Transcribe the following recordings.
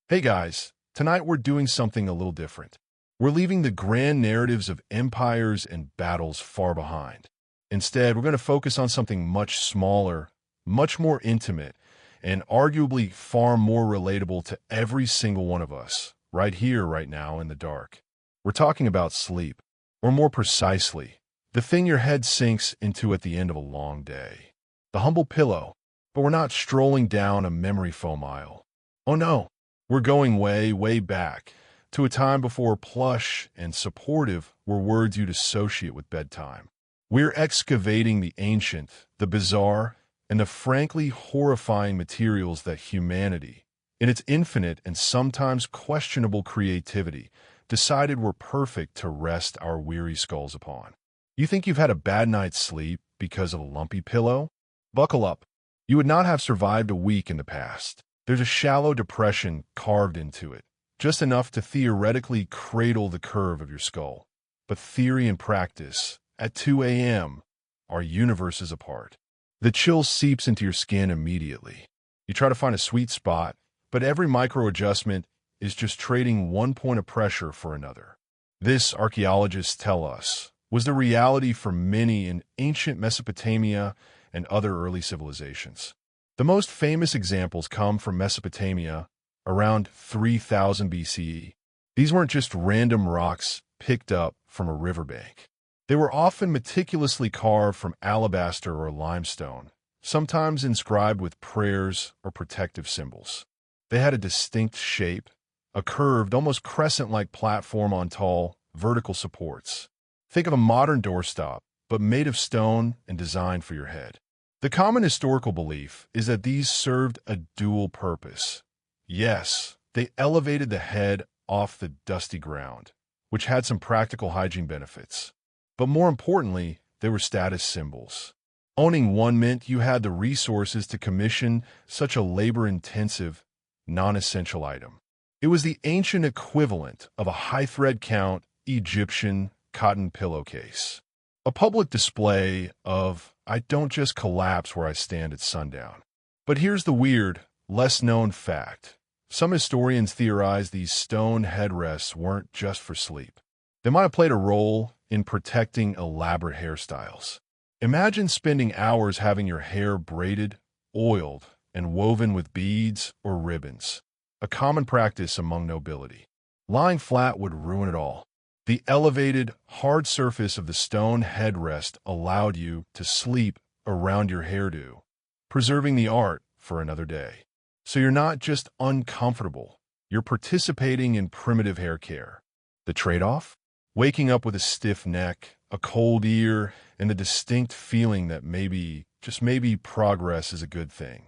Hey guys, tonight we're doing something a little different. We're leaving the grand narratives of empires and battles far behind. Instead, we're going to focus on something much smaller, much more intimate, and arguably far more relatable to every single one of us, right here, right now, in the dark. We're talking about sleep, or more precisely, the thing your head sinks into at the end of a long day. The humble pillow, but we're not strolling down a memory foam aisle. Oh no. We're going way, way back to a time before plush and supportive were words you'd associate with bedtime. We're excavating the ancient, the bizarre, and the frankly horrifying materials that humanity, in its infinite and sometimes questionable creativity, decided were perfect to rest our weary skulls upon. You think you've had a bad night's sleep because of a lumpy pillow? Buckle up. You would not have survived a week in the past. There's a shallow depression carved into it, just enough to theoretically cradle the curve of your skull. But theory and practice, at 2 a.m., are universes apart. The chill seeps into your skin immediately. You try to find a sweet spot, but every micro-adjustment is just trading one point of pressure for another. This, archaeologists tell us, was the reality for many in ancient Mesopotamia and other early civilizations. The most famous examples come from Mesopotamia around 3000 BCE. These weren't just random rocks picked up from a riverbank. They were often meticulously carved from alabaster or limestone, sometimes inscribed with prayers or protective symbols. They had a distinct shape, a curved, almost crescent-like platform on tall, vertical supports. Think of a modern doorstop, but made of stone and designed for your head. The common historical belief is that these served a dual purpose. Yes, they elevated the head off the dusty ground, which had some practical hygiene benefits. But more importantly, they were status symbols. Owning one meant you had the resources to commission such a labor-intensive, non-essential item. It was the ancient equivalent of a high-thread count Egyptian cotton pillowcase. A public display of, I don't just collapse where I stand at sundown. But here's the weird, less-known fact. Some historians theorize these stone headrests weren't just for sleep. They might have played a role in protecting elaborate hairstyles. Imagine spending hours having your hair braided, oiled, and woven with beads or ribbons, a common practice among nobility. Lying flat would ruin it all. The elevated, hard surface of the stone headrest allowed you to sleep around your hairdo, preserving the art for another day. So you're not just uncomfortable, you're participating in primitive hair care. The trade-off? Waking up with a stiff neck, a cold ear, and the distinct feeling that maybe, just maybe, progress is a good thing.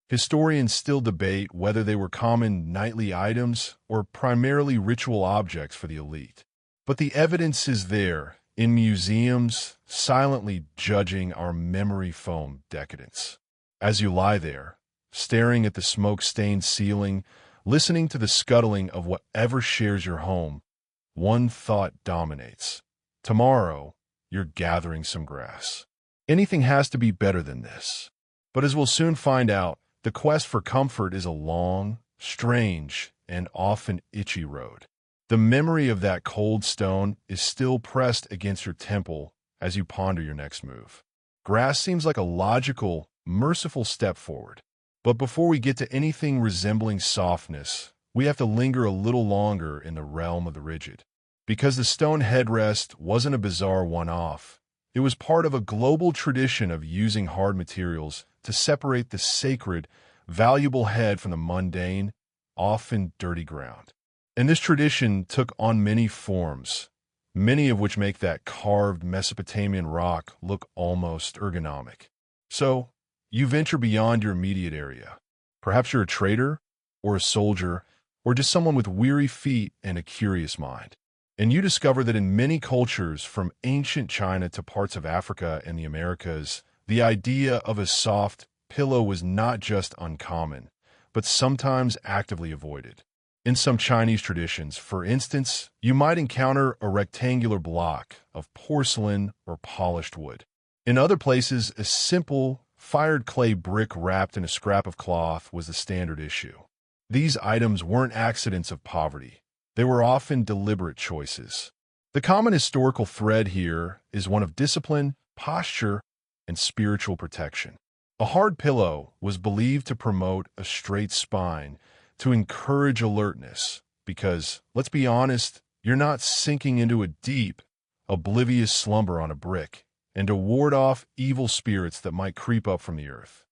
Historians still debate whether they were common nightly items or primarily ritual objects for the elite. But the evidence is there, in museums, silently judging our memory foam decadence. As you lie there, staring at the smoke-stained ceiling, listening to the scuttling of whatever shares your home, one thought dominates. Tomorrow, you're gathering some grass. Anything has to be better than this. But as we'll soon find out, the quest for comfort is a long, strange, and often itchy road. The memory of that cold stone is still pressed against your temple as you ponder your next move. Grass seems like a logical, merciful step forward. But before we get to anything resembling softness, we have to linger a little longer in the realm of the rigid. Because the stone headrest wasn't a bizarre one-off, it was part of a global tradition of using hard materials to separate the sacred, valuable head from the mundane, often dirty ground. And this tradition took on many forms, many of which make that carved Mesopotamian rock look almost ergonomic. So, you venture beyond your immediate area. Perhaps you're a trader, or a soldier, or just someone with weary feet and a curious mind. And you discover that in many cultures, from ancient China to parts of Africa and the Americas, the idea of a soft pillow was not just uncommon, but sometimes actively avoided. In some Chinese traditions, for instance, you might encounter a rectangular block of porcelain or polished wood. In other places, a simple, fired clay brick wrapped in a scrap of cloth was the standard issue. These items weren't accidents of poverty. They were often deliberate choices. The common historical thread here is one of discipline, posture, and spiritual protection. A hard pillow was believed to promote a straight spine, to encourage alertness, because, let's be honest, you're not sinking into a deep, oblivious slumber on a brick, and to ward off evil spirits that might creep up from the earth.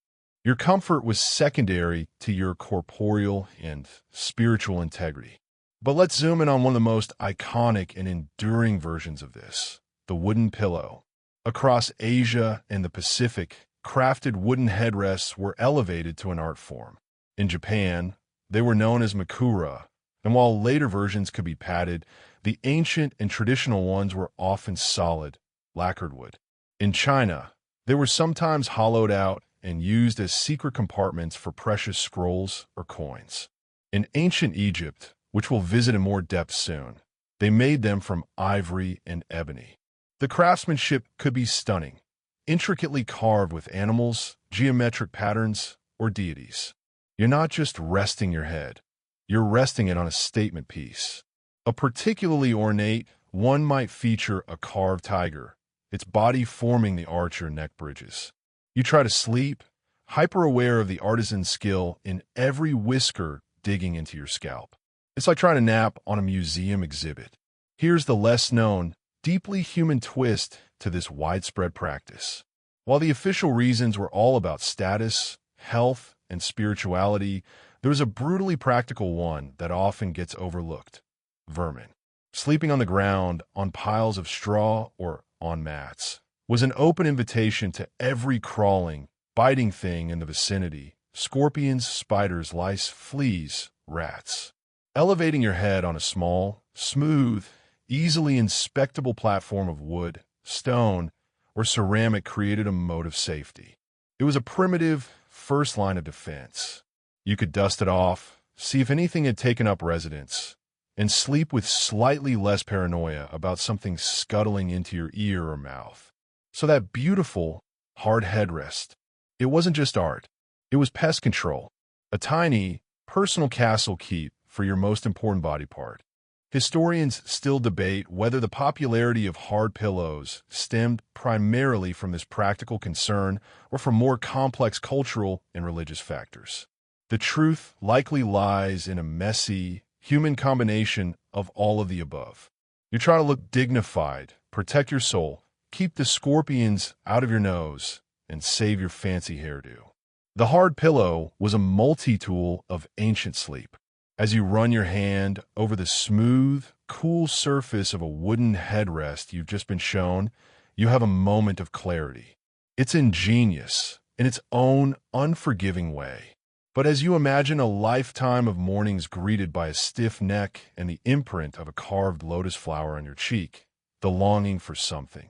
Your comfort was secondary to your corporeal and spiritual integrity. But let's zoom in on one of the most iconic and enduring versions of this, the wooden pillow. Across Asia and the Pacific, crafted wooden headrests were elevated to an art form. In Japan, they were known as makura, and while later versions could be padded, the ancient and traditional ones were often solid, lacquered wood. In China, they were sometimes hollowed out and used as secret compartments for precious scrolls or coins. In ancient Egypt, which we'll visit in more depth soon, they made them from ivory and ebony. The craftsmanship could be stunning, intricately carved with animals, geometric patterns, or deities. You're not just resting your head, you're resting it on a statement piece. A particularly ornate one might feature a carved tiger, its body forming the arch or neck bridges. You try to sleep, hyper-aware of the artisan's skill in every whisker digging into your scalp. It's like trying to nap on a museum exhibit. Here's the less-known, deeply human twist to this widespread practice. While the official reasons were all about status, health, and spirituality, there was a brutally practical one that often gets overlooked: vermin. Sleeping on the ground, on piles of straw, or on mats was an open invitation to every crawling, biting thing in the vicinity: scorpions, spiders, lice, fleas, rats. Elevating your head on a small, smooth, easily inspectable platform of wood, stone, or ceramic created a mode of safety. It was a primitive, first line of defense. You could dust it off, see if anything had taken up residence, and sleep with slightly less paranoia about something scuttling into your ear or mouth. So that beautiful, hard headrest, it wasn't just art. It was pest control, a tiny, personal castle keep for your most important body part. Historians still debate whether the popularity of hard pillows stemmed primarily from this practical concern or from more complex cultural and religious factors. The truth likely lies in a messy, human combination of all of the above. You try to look dignified, protect your soul, keep the scorpions out of your nose, and save your fancy hairdo. The hard pillow was a multi-tool of ancient sleep. As you run your hand over the smooth, cool surface of a wooden headrest you've just been shown, you have a moment of clarity. It's ingenious in its own unforgiving way. But as you imagine a lifetime of mornings greeted by a stiff neck and the imprint of a carved lotus flower on your cheek, the longing for something,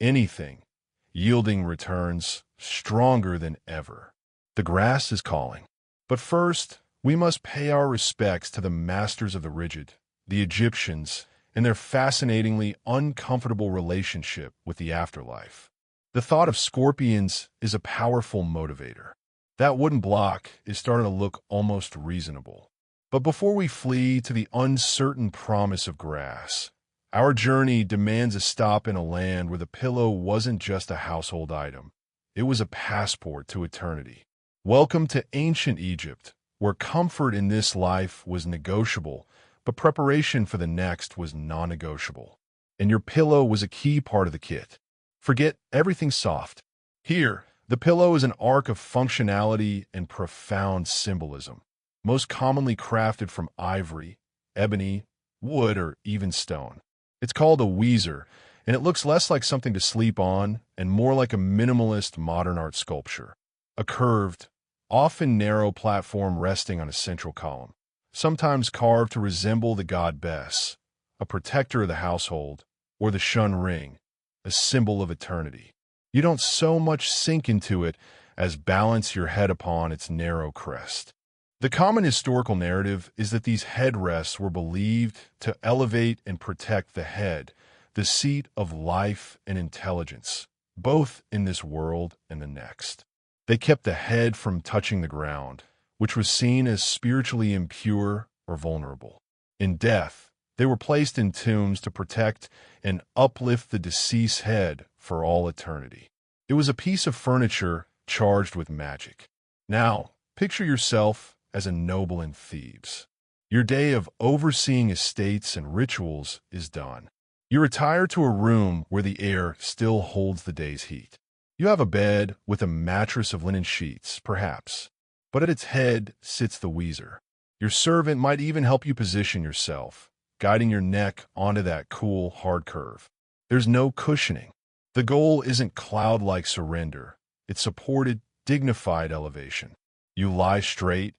anything, yielding returns stronger than ever. The grass is calling. But first, we must pay our respects to the masters of the rigid, the Egyptians, and their fascinatingly uncomfortable relationship with the afterlife. The thought of scorpions is a powerful motivator. That wooden block is starting to look almost reasonable. But before we flee to the uncertain promise of grass, our journey demands a stop in a land where the pillow wasn't just a household item. It was a passport to eternity. Welcome to ancient Egypt, where comfort in this life was negotiable, but preparation for the next was non-negotiable. And your pillow was a key part of the kit. Forget everything soft. Here, the pillow is an arc of functionality and profound symbolism, most commonly crafted from ivory, ebony, wood, or even stone. It's called a weezer, and it looks less like something to sleep on and more like a minimalist modern art sculpture. A curved, often narrow platform resting on a central column, sometimes carved to resemble the god Bes, a protector of the household, or the Shun ring, a symbol of eternity. You don't so much sink into it as balance your head upon its narrow crest. The common historical narrative is that these headrests were believed to elevate and protect the head, the seat of life and intelligence, both in this world and the next. They kept the head from touching the ground, which was seen as spiritually impure or vulnerable. In death, they were placed in tombs to protect and uplift the deceased's head for all eternity. It was a piece of furniture charged with magic. Now, picture yourself as a noble in Thebes. Your day of overseeing estates and rituals is done. You retire to a room where the air still holds the day's heat. You have a bed with a mattress of linen sheets, perhaps, but at its head sits the Weezer. Your servant might even help you position yourself, guiding your neck onto that cool, hard curve. There's no cushioning. The goal isn't cloud-like surrender. It's supported, dignified elevation. You lie straight,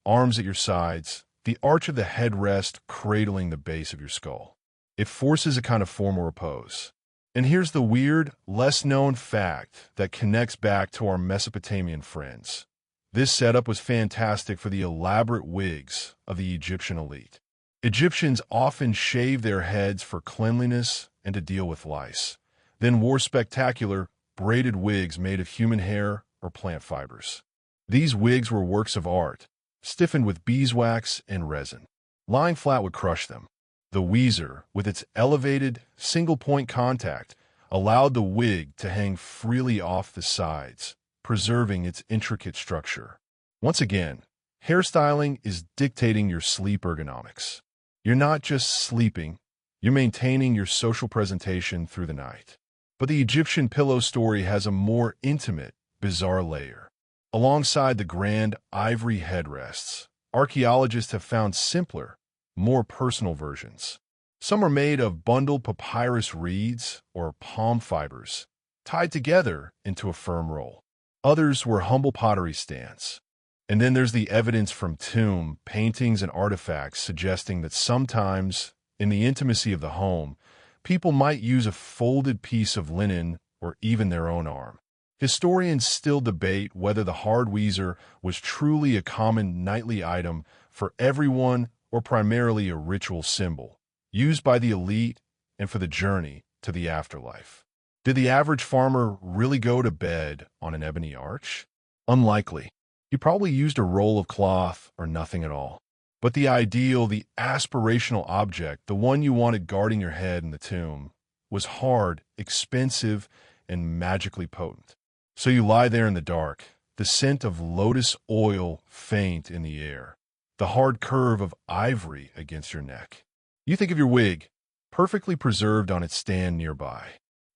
arms at your sides, the arch of the headrest cradling the base of your skull. It forces a kind of formal repose. And here's the weird, less-known fact that connects back to our Mesopotamian friends. This setup was fantastic for the elaborate wigs of the Egyptian elite. Egyptians often shaved their heads for cleanliness and to deal with lice, then wore spectacular, braided wigs made of human hair or plant fibers. These wigs were works of art, stiffened with beeswax and resin. Lying flat would crush them. The Weezer, with its elevated, single-point contact, allowed the wig to hang freely off the sides, preserving its intricate structure. Once again, hairstyling is dictating your sleep ergonomics. You're not just sleeping, you're maintaining your social presentation through the night. But the Egyptian pillow story has a more intimate, bizarre layer. Alongside the grand ivory headrests, archaeologists have found simpler, more personal versions. Some are made of bundled papyrus reeds or palm fibers, tied together into a firm roll. Others were humble pottery stands. And then there's the evidence from tomb paintings and artifacts suggesting that sometimes, in the intimacy of the home, people might use a folded piece of linen or even their own arm. Historians still debate whether the hard Weezer was truly a common nightly item for everyone or primarily a ritual symbol, used by the elite and for the journey to the afterlife. Did the average farmer really go to bed on an ebony arch? Unlikely. He probably used a roll of cloth or nothing at all. But the ideal, the aspirational object, the one you wanted guarding your head in the tomb, was hard, expensive, and magically potent. So you lie there in the dark, the scent of lotus oil faint in the air, the hard curve of ivory against your neck. You think of your wig, perfectly preserved on its stand nearby.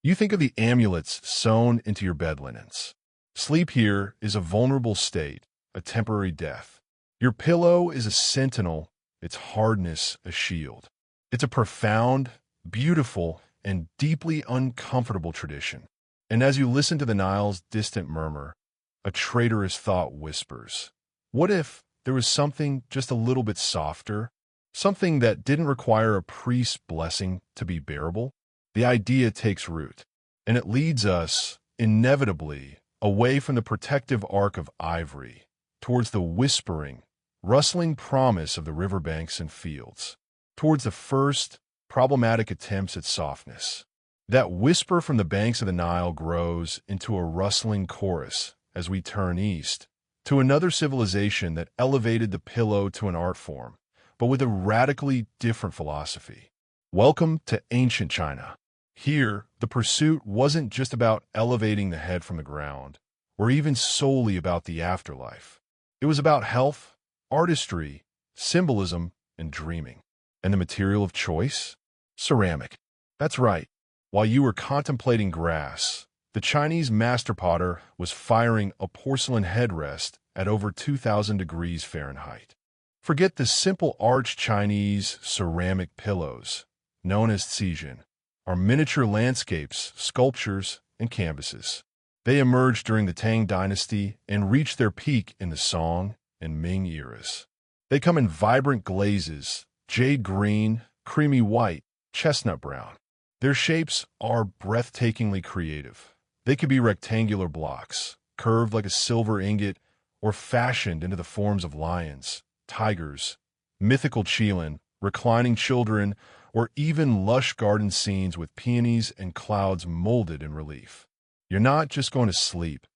You think of the amulets sewn into your bed linens. Sleep here is a vulnerable state, a temporary death. Your pillow is a sentinel, its hardness a shield. It's a profound, beautiful, and deeply uncomfortable tradition. And as you listen to the Nile's distant murmur, a traitorous thought whispers, what if there was something just a little bit softer, something that didn't require a priest's blessing to be bearable? The idea takes root, and it leads us, inevitably, away from the protective arc of ivory, towards the whispering, rustling promise of the riverbanks and fields, towards the first, problematic attempts at softness. That whisper from the banks of the Nile grows into a rustling chorus as we turn east, to another civilization that elevated the pillow to an art form, but with a radically different philosophy. Welcome to ancient China. Here, the pursuit wasn't just about elevating the head from the ground, or even solely about the afterlife. It was about health, artistry, symbolism, and dreaming. And the material of choice? Ceramic. That's right. While you were contemplating grass, the Chinese master potter was firing a porcelain headrest at over 2,000 degrees Fahrenheit. Forget the simple arched Chinese ceramic pillows, known as Xijin, are miniature landscapes, sculptures, and canvases. They emerged during the Tang Dynasty and reached their peak in the Song and Ming eras. They come in vibrant glazes, jade green, creamy white, chestnut brown. Their shapes are breathtakingly creative. They could be rectangular blocks, curved like a silver ingot, or fashioned into the forms of lions, tigers, mythical qilin, reclining children, or even lush garden scenes with peonies and clouds molded in relief. You're not just going to sleep.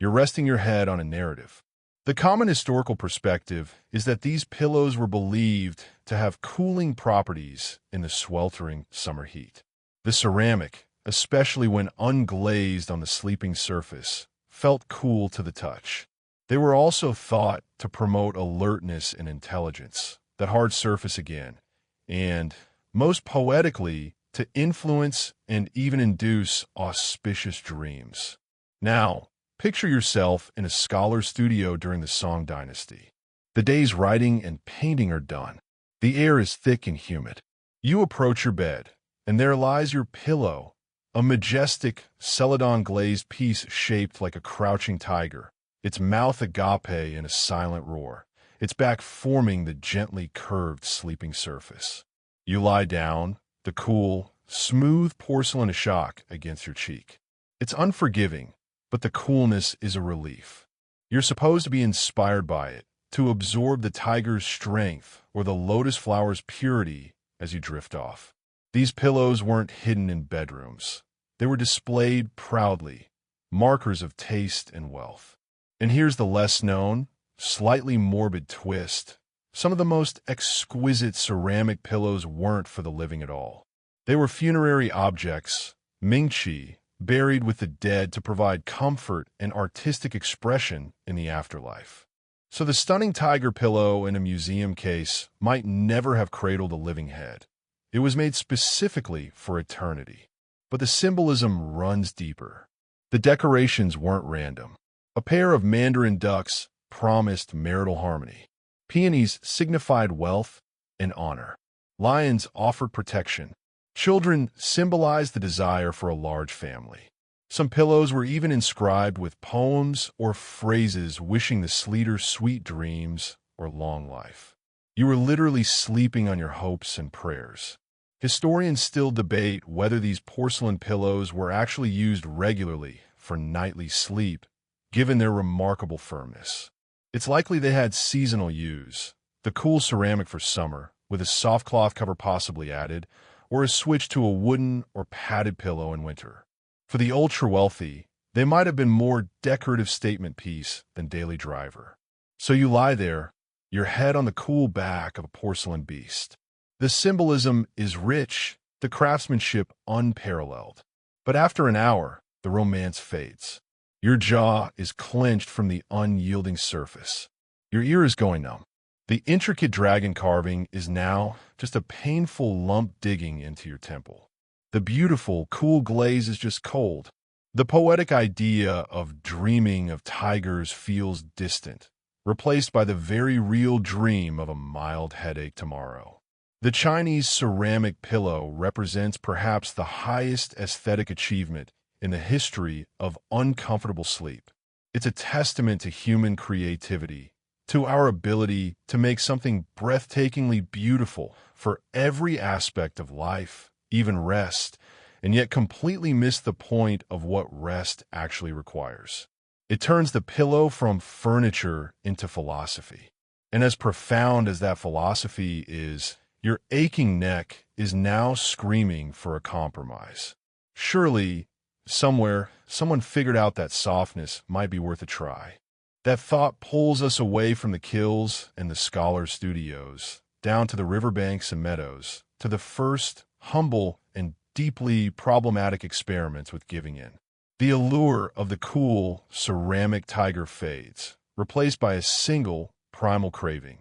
You're resting your head on a narrative. The common historical perspective is that these pillows were believed to have cooling properties in the sweltering summer heat. The ceramic, especially when unglazed on the sleeping surface, felt cool to the touch. They were also thought to promote alertness and intelligence, that hard surface again, and, most poetically, to influence and even induce auspicious dreams. Now, picture yourself in a scholar's studio during the Tang Dynasty. The day's writing and painting are done. The air is thick and humid. You approach your bed, and there lies your pillow, a majestic celadon-glazed piece shaped like a crouching tiger, its mouth agape in a silent roar, its back forming the gently curved sleeping surface. You lie down, the cool, smooth porcelain a shock against your cheek. It's unforgiving, but the coolness is a relief. You're supposed to be inspired by it, to absorb the tiger's strength or the lotus flower's purity as you drift off. These pillows weren't hidden in bedrooms. They were displayed proudly, markers of taste and wealth. And here's the less known, slightly morbid twist. Some of the most exquisite ceramic pillows weren't for the living at all. They were funerary objects, mingqi, buried with the dead to provide comfort and artistic expression in the afterlife. So the stunning tiger pillow in a museum case might never have cradled a living head. It was made specifically for eternity. But the symbolism runs deeper. The decorations weren't random. A pair of mandarin ducks promised marital harmony. Peonies signified wealth and honor. Lions offered protection. Children symbolized the desire for a large family. Some pillows were even inscribed with poems or phrases wishing the sleeper sweet dreams or long life. You were literally sleeping on your hopes and prayers. Historians still debate whether these porcelain pillows were actually used regularly for nightly sleep, given their remarkable firmness. It's likely they had seasonal use, the cool ceramic for summer, with a soft cloth cover possibly added, or a switch to a wooden or padded pillow in winter. For the ultra-wealthy, they might have been more decorative statement piece than daily driver. So you lie there, your head on the cool back of a porcelain beast. The symbolism is rich, the craftsmanship unparalleled. But after an hour, the romance fades. Your jaw is clenched from the unyielding surface. Your ear is going numb. The intricate dragon carving is now just a painful lump digging into your temple. The beautiful, cool glaze is just cold. The poetic idea of dreaming of tigers feels distant, replaced by the very real dream of a mild headache tomorrow. The Chinese ceramic pillow represents perhaps the highest aesthetic achievement in the history of uncomfortable sleep. It's a testament to human creativity, to our ability to make something breathtakingly beautiful for every aspect of life, even rest, and yet completely miss the point of what rest actually requires. It turns the pillow from furniture into philosophy. And as profound as that philosophy is, your aching neck is now screaming for a compromise. Surely, somewhere, someone figured out that softness might be worth a try. That thought pulls us away from the kills and the scholar studios, down to the riverbanks and meadows, to the first humble and deeply problematic experiments with giving in. The allure of the cool, ceramic tiger fades, replaced by a single, primal craving: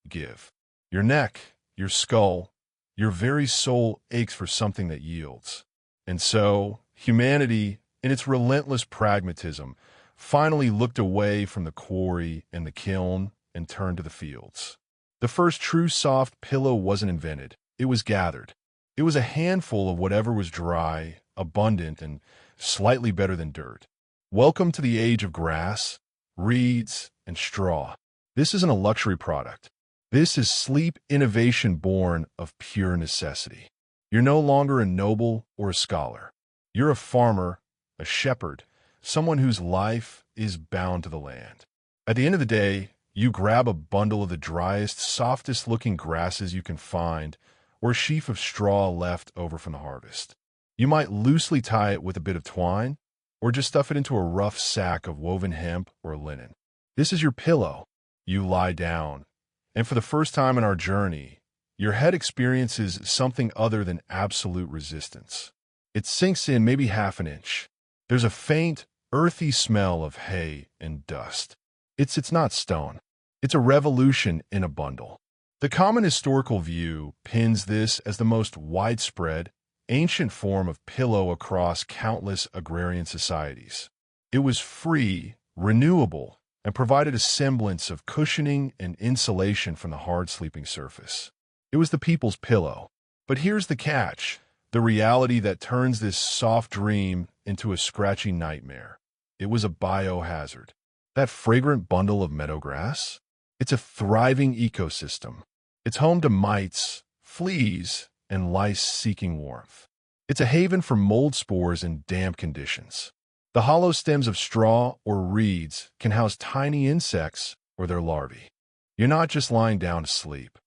give. Your neck, your skull, your very soul aches for something that yields. And so, humanity, in its relentless pragmatism, finally looked away from the quarry and the kiln and turned to the fields. The first true soft pillow wasn't invented, it was gathered. It was a handful of whatever was dry, abundant, and slightly better than dirt. Welcome to the age of grass, reeds, and straw. This isn't a luxury product. This is sleep innovation born of pure necessity. You're no longer a noble or a scholar. You're a farmer, a shepherd, someone whose life is bound to the land. At the end of the day, you grab a bundle of the driest, softest-looking grasses you can find, or a sheaf of straw left over from the harvest. You might loosely tie it with a bit of twine, or just stuff it into a rough sack of woven hemp or linen. This is your pillow. You lie down, and for the first time in our journey, your head experiences something other than absolute resistance. It sinks in maybe half an inch. There's a faint, earthy smell of hay and dust. It's not stone. It's a revolution in a bundle. The common historical view pins this as the most widespread, ancient form of pillow across countless agrarian societies. It was free, renewable, and provided a semblance of cushioning and insulation from the hard sleeping surface. It was the people's pillow. But here's the catch, the reality that turns this soft dream into a scratchy nightmare. It was a biohazard. That fragrant bundle of meadow grass? It's a thriving ecosystem. It's home to mites, fleas, and lice seeking warmth. It's a haven for mold spores in damp conditions. The hollow stems of straw or reeds can house tiny insects or their larvae. You're not just lying down to sleep.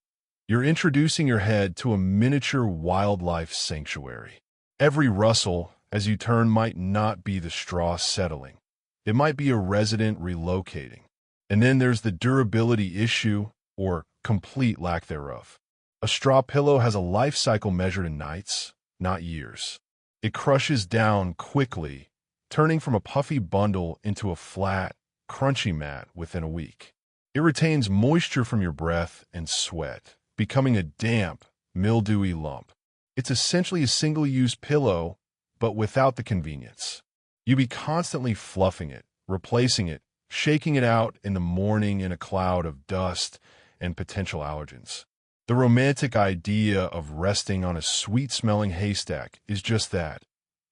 You're introducing your head to a miniature wildlife sanctuary. Every rustle as you turn might not be the straw settling. It might be a resident relocating. And then there's the durability issue, or complete lack thereof. A straw pillow has a life cycle measured in nights, not years. It crushes down quickly, turning from a puffy bundle into a flat, crunchy mat within a week. It retains moisture from your breath and sweat, becoming a damp, mildewy lump. It's essentially a single-use pillow, but without the convenience. You'd be constantly fluffing it, replacing it, shaking it out in the morning in a cloud of dust and potential allergens. The romantic idea of resting on a sweet-smelling haystack is just that,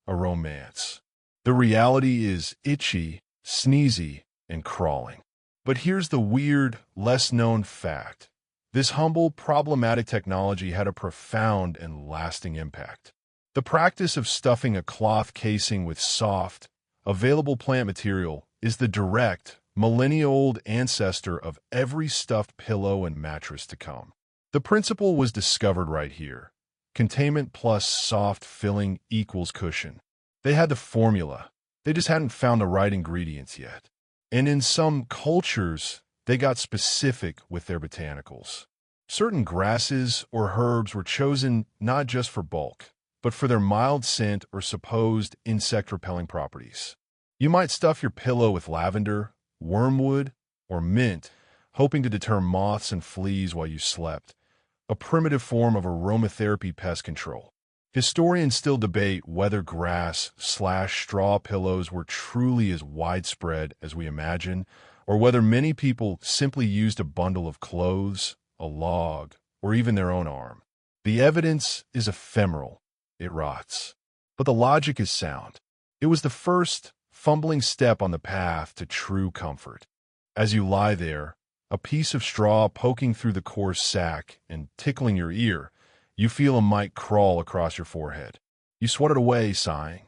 a romance. The reality is itchy, sneezy, and crawling. But here's the weird, less-known fact. This humble, problematic technology had a profound and lasting impact. The practice of stuffing a cloth casing with soft, available plant material is the direct, millennia-old ancestor of every stuffed pillow and mattress to come. The principle was discovered right here. Containment plus soft filling equals cushion. They had the formula. They just hadn't found the right ingredients yet. And in some cultures, they got specific with their botanicals. Certain grasses or herbs were chosen not just for bulk, but for their mild scent or supposed insect-repelling properties. You might stuff your pillow with lavender, wormwood, or mint, hoping to deter moths and fleas while you slept, a primitive form of aromatherapy pest control. Historians still debate whether grass/straw pillows were truly as widespread as we imagine, or whether many people simply used a bundle of clothes, a log, or even their own arm. The evidence is ephemeral. It rots. But the logic is sound. It was the first, fumbling step on the path to true comfort. As you lie there, a piece of straw poking through the coarse sack and tickling your ear, you feel a mite crawl across your forehead. You swat it away, sighing.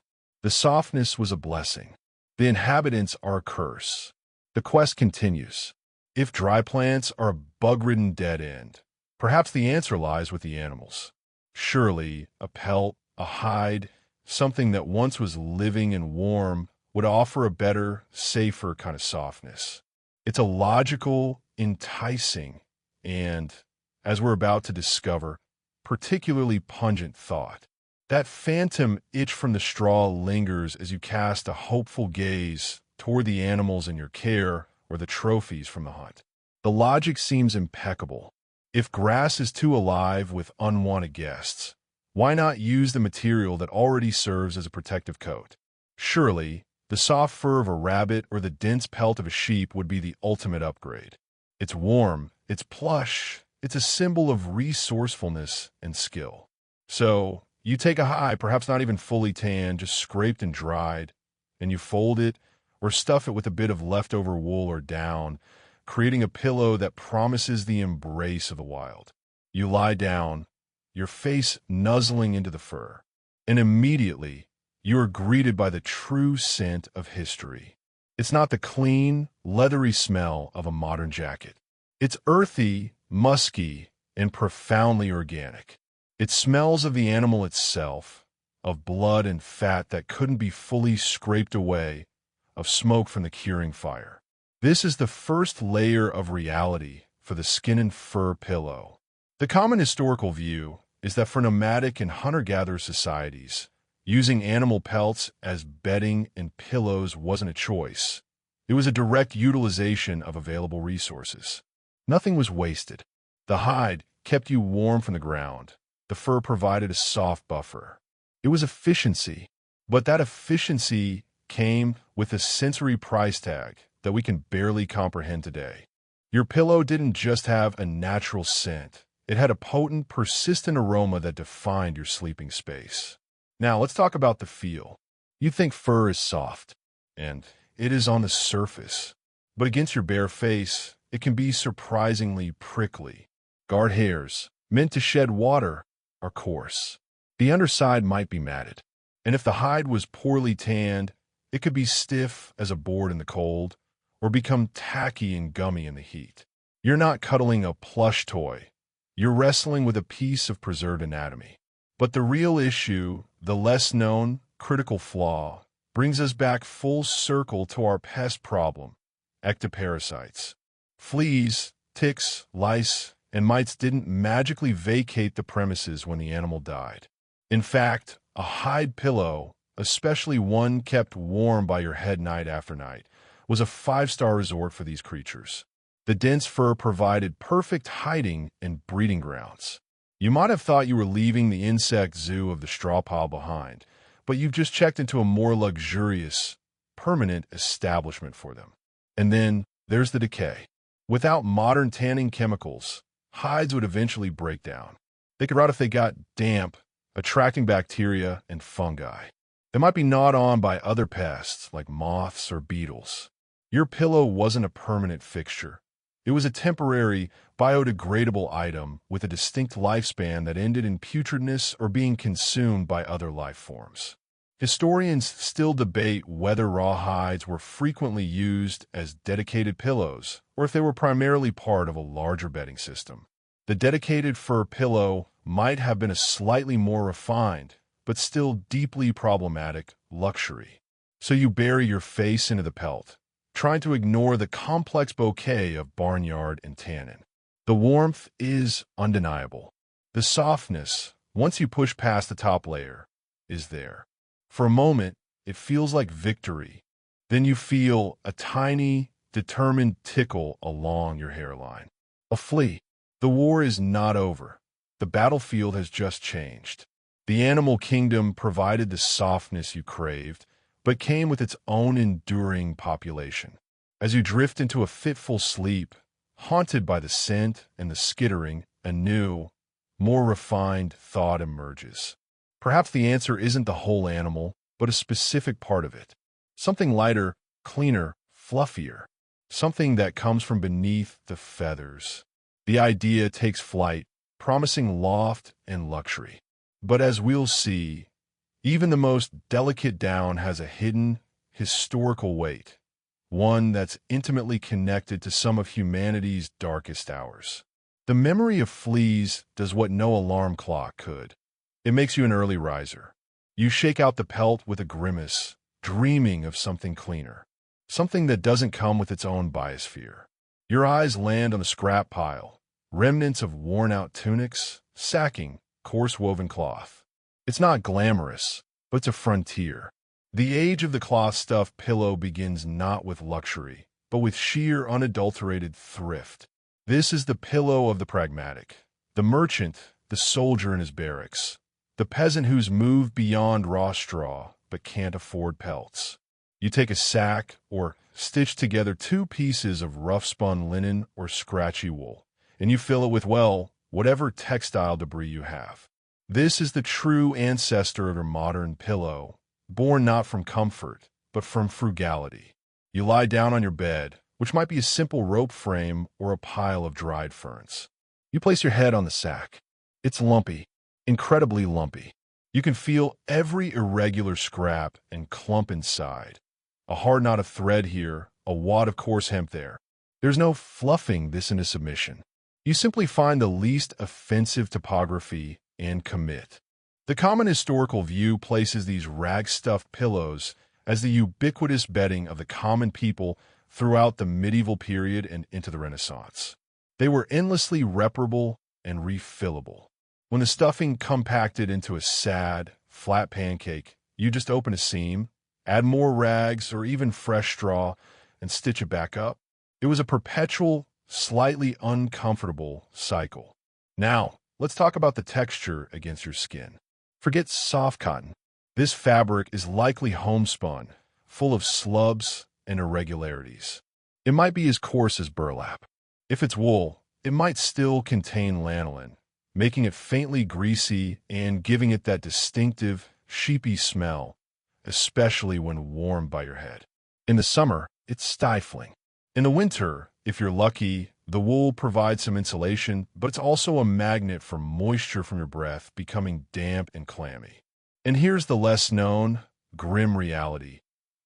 The softness was a blessing. The inhabitants are a curse. The quest continues. If dry plants are a bug-ridden dead end, perhaps the answer lies with the animals. Surely, a pelt, a hide, something that once was living and warm, would offer a better, safer kind of softness. It's a logical, enticing, and, as we're about to discover, particularly pungent thought. That phantom itch from the straw lingers as you cast a hopeful gaze toward the animals in your care or the trophies from the hunt. The logic seems impeccable. If grass is too alive with unwanted guests, why not use the material that already serves as a protective coat? Surely, the soft fur of a rabbit or the dense pelt of a sheep would be the ultimate upgrade. It's warm, it's plush, it's a symbol of resourcefulness and skill. So, you take a hide, perhaps not even fully tanned, just scraped and dried, and you fold it or stuff it with a bit of leftover wool or down, creating a pillow that promises the embrace of the wild. You lie down, your face nuzzling into the fur, and immediately you are greeted by the true scent of history. It's not the clean, leathery smell of a modern jacket. It's earthy, musky, and profoundly organic. It smells of the animal itself, of blood and fat that couldn't be fully scraped away, of smoke from the curing fire. This is the first layer of reality for the skin and fur pillow. The common historical view is that for nomadic and hunter-gatherer societies, using animal pelts as bedding and pillows wasn't a choice. It was a direct utilization of available resources. Nothing was wasted. The hide kept you warm from the ground. The fur provided a soft buffer. It was efficiency, but that efficiency came with a sensory price tag that we can barely comprehend today. Your pillow didn't just have a natural scent. It had a potent, persistent aroma that defined your sleeping space. Now, let's talk about the feel. You think fur is soft, and it is on the surface. But against your bare face, it can be surprisingly prickly. Guard hairs, meant to shed water, are coarse. The underside might be matted. And if the hide was poorly tanned, it could be stiff as a board in the cold, or become tacky and gummy in the heat. You're not cuddling a plush toy. You're wrestling with a piece of preserved anatomy. But the real issue, the less known, critical flaw, brings us back full circle to our pest problem, ectoparasites. Fleas, ticks, lice, and mites didn't magically vacate the premises when the animal died. In fact, a hide pillow, especially one kept warm by your head night after night, was a five-star resort for these creatures. The dense fur provided perfect hiding and breeding grounds. You might have thought you were leaving the insect zoo of the straw pile behind, but you've just checked into a more luxurious, permanent establishment for them. And then there's the decay. Without modern tanning chemicals, hides would eventually break down. They could rot if they got damp, attracting bacteria and fungi. They might be gnawed on by other pests like moths or beetles. Your pillow wasn't a permanent fixture. It was a temporary, biodegradable item with a distinct lifespan that ended in putridness or being consumed by other life forms. Historians still debate whether raw hides were frequently used as dedicated pillows or if they were primarily part of a larger bedding system. The dedicated fur pillow might have been a slightly more refined, but still deeply problematic luxury. So you bury your face into the pelt, trying to ignore the complex bouquet of barnyard and tannin. The warmth is undeniable. The softness, once you push past the top layer, is there. For a moment, it feels like victory. Then you feel a tiny, determined tickle along your hairline. A flea. The war is not over. The battlefield has just changed. The animal kingdom provided the softness you craved, but came with its own enduring population. As you drift into a fitful sleep, haunted by the scent and the skittering, a new, more refined thought emerges. Perhaps the answer isn't the whole animal, but a specific part of it. Something lighter, cleaner, fluffier. Something that comes from beneath the feathers. The idea takes flight, promising loft and luxury. But as we'll see, even the most delicate down has a hidden, historical weight, one that's intimately connected to some of humanity's darkest hours. The memory of fleas does what no alarm clock could. It makes you an early riser. You shake out the pelt with a grimace, dreaming of something cleaner, something that doesn't come with its own biosphere. Your eyes land on the scrap pile, remnants of worn-out tunics, sacking, coarse-woven cloth. It's not glamorous, but it's a frontier. The age of the cloth-stuffed pillow begins not with luxury, but with sheer unadulterated thrift. This is the pillow of the pragmatic, the merchant, the soldier in his barracks, the peasant who's moved beyond raw straw but can't afford pelts. You take a sack or stitch together two pieces of rough-spun linen or scratchy wool, and you fill it with, well, whatever textile debris you have. This is the true ancestor of your modern pillow, born not from comfort, but from frugality. You lie down on your bed, which might be a simple rope frame or a pile of dried ferns. You place your head on the sack. It's lumpy, incredibly lumpy. You can feel every irregular scrap and clump inside. A hard knot of thread here, a wad of coarse hemp there. There's no fluffing this into submission. You simply find the least offensive topography and commit. The common historical view places these rag-stuffed pillows as the ubiquitous bedding of the common people throughout the medieval period and into the Renaissance. They were endlessly reparable and refillable. When the stuffing compacted into a sad, flat pancake, you just open a seam, add more rags or even fresh straw, and stitch it back up. It was a perpetual, slightly uncomfortable cycle. Now, let's talk about the texture against your skin. Forget soft cotton. This fabric is likely homespun, full of slubs and irregularities. It might be as coarse as burlap. If it's wool, it might still contain lanolin, making it faintly greasy and giving it that distinctive, sheepy smell, especially when warmed by your head. In the summer, it's stifling. In the winter, if you're lucky, the wool provides some insulation, but it's also a magnet for moisture from your breath, becoming damp and clammy. And here's the less known, grim reality.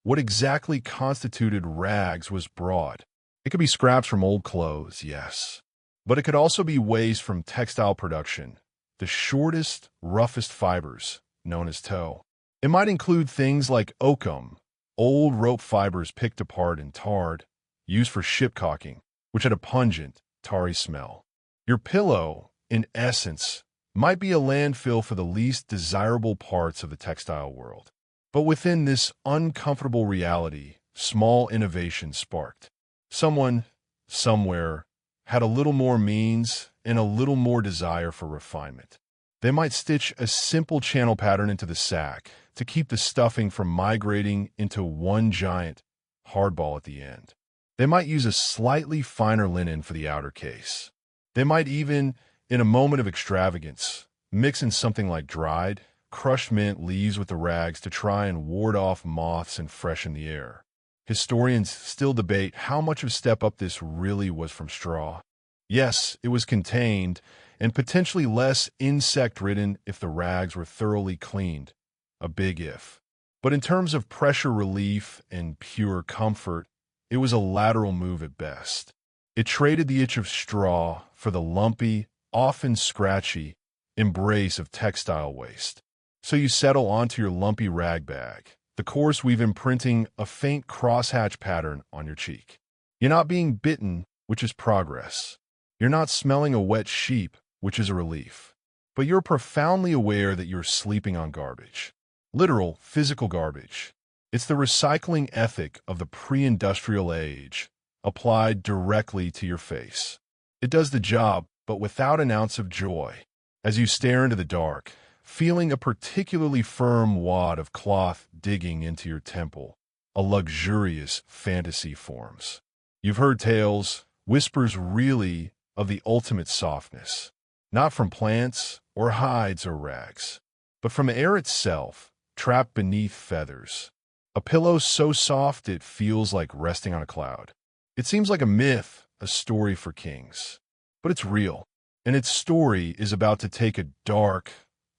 What exactly constituted rags was broad. It could be scraps from old clothes, yes. But it could also be waste from textile production, the shortest, roughest fibers, known as tow. It might include things like oakum, old rope fibers picked apart and tarred, used for ship caulking, which had a pungent, tarry smell. Your pillow, in essence, might be a landfill for the least desirable parts of the textile world. But within this uncomfortable reality, small innovation sparked. Someone, somewhere, had a little more means and a little more desire for refinement. They might stitch a simple channel pattern into the sack to keep the stuffing from migrating into one giant hardball at the end. They might use a slightly finer linen for the outer case. They might even, in a moment of extravagance, mix in something like dried, crushed mint leaves with the rags to try and ward off moths and freshen the air. Historians still debate how much of step up this really was from straw. Yes, it was contained, and potentially less insect-ridden if the rags were thoroughly cleaned. A big if. But in terms of pressure relief and pure comfort, it was a lateral move at best. It traded the itch of straw for the lumpy, often scratchy, embrace of textile waste. So you settle onto your lumpy rag bag, the coarse weave imprinting a faint crosshatch pattern on your cheek. You're not being bitten, which is progress. You're not smelling a wet sheep, which is a relief. But you're profoundly aware that you're sleeping on garbage. Literal, physical garbage. It's the recycling ethic of the pre-industrial age, applied directly to your face. It does the job, but without an ounce of joy. As you stare into the dark, feeling a particularly firm wad of cloth digging into your temple, a luxurious fantasy forms. You've heard tales, whispers really, of the ultimate softness, not from plants or hides or rags, but from air itself, trapped beneath feathers. A pillow so soft it feels like resting on a cloud. It seems like a myth, a story for kings. But it's real, and its story is about to take a dark,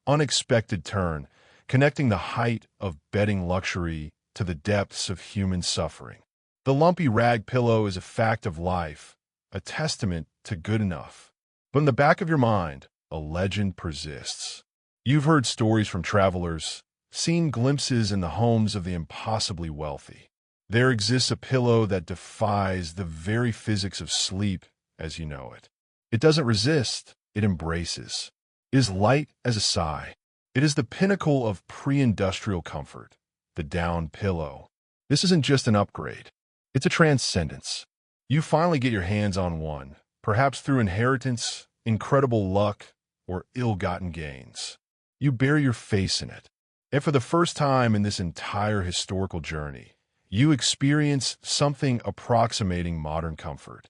unexpected turn, connecting the height of bedding luxury to the depths of human suffering. The lumpy rag pillow is a fact of life, a testament to good enough. But in the back of your mind, a legend persists. You've heard stories from travelers, seen glimpses in the homes of the impossibly wealthy. There exists a pillow that defies the very physics of sleep as you know it. It doesn't resist, it embraces. It is light as a sigh. It is the pinnacle of pre-industrial comfort, the down pillow. This isn't just an upgrade. It's a transcendence. You finally get your hands on one, perhaps through inheritance, incredible luck, or ill-gotten gains. You bury your face in it. And for the first time in this entire historical journey, you experience something approximating modern comfort.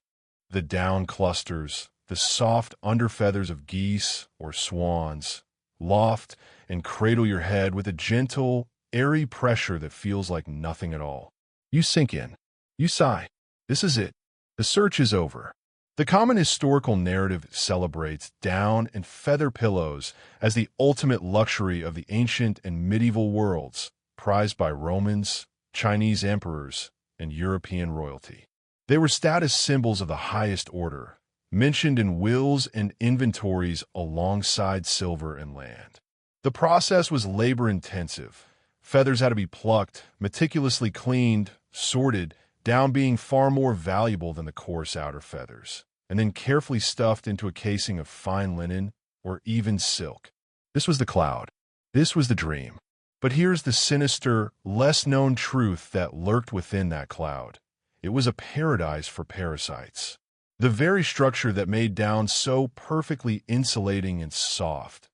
The down clusters, the soft underfeathers of geese or swans, loft and cradle your head with a gentle, airy pressure that feels like nothing at all. You sink in. You sigh. This is it. The search is over. The common historical narrative celebrates down and feather pillows as the ultimate luxury of the ancient and medieval worlds, prized by Romans, Chinese emperors, and European royalty. They were status symbols of the highest order, mentioned in wills and inventories alongside silver and land. The process was labor-intensive. Feathers had to be plucked, meticulously cleaned, sorted, down being far more valuable than the coarse outer feathers, and then carefully stuffed into a casing of fine linen or even silk. This was the cloud. This was the dream. But here's the sinister, less-known truth that lurked within that cloud. It was a paradise for parasites. The very structure that made down so perfectly insulating and soft.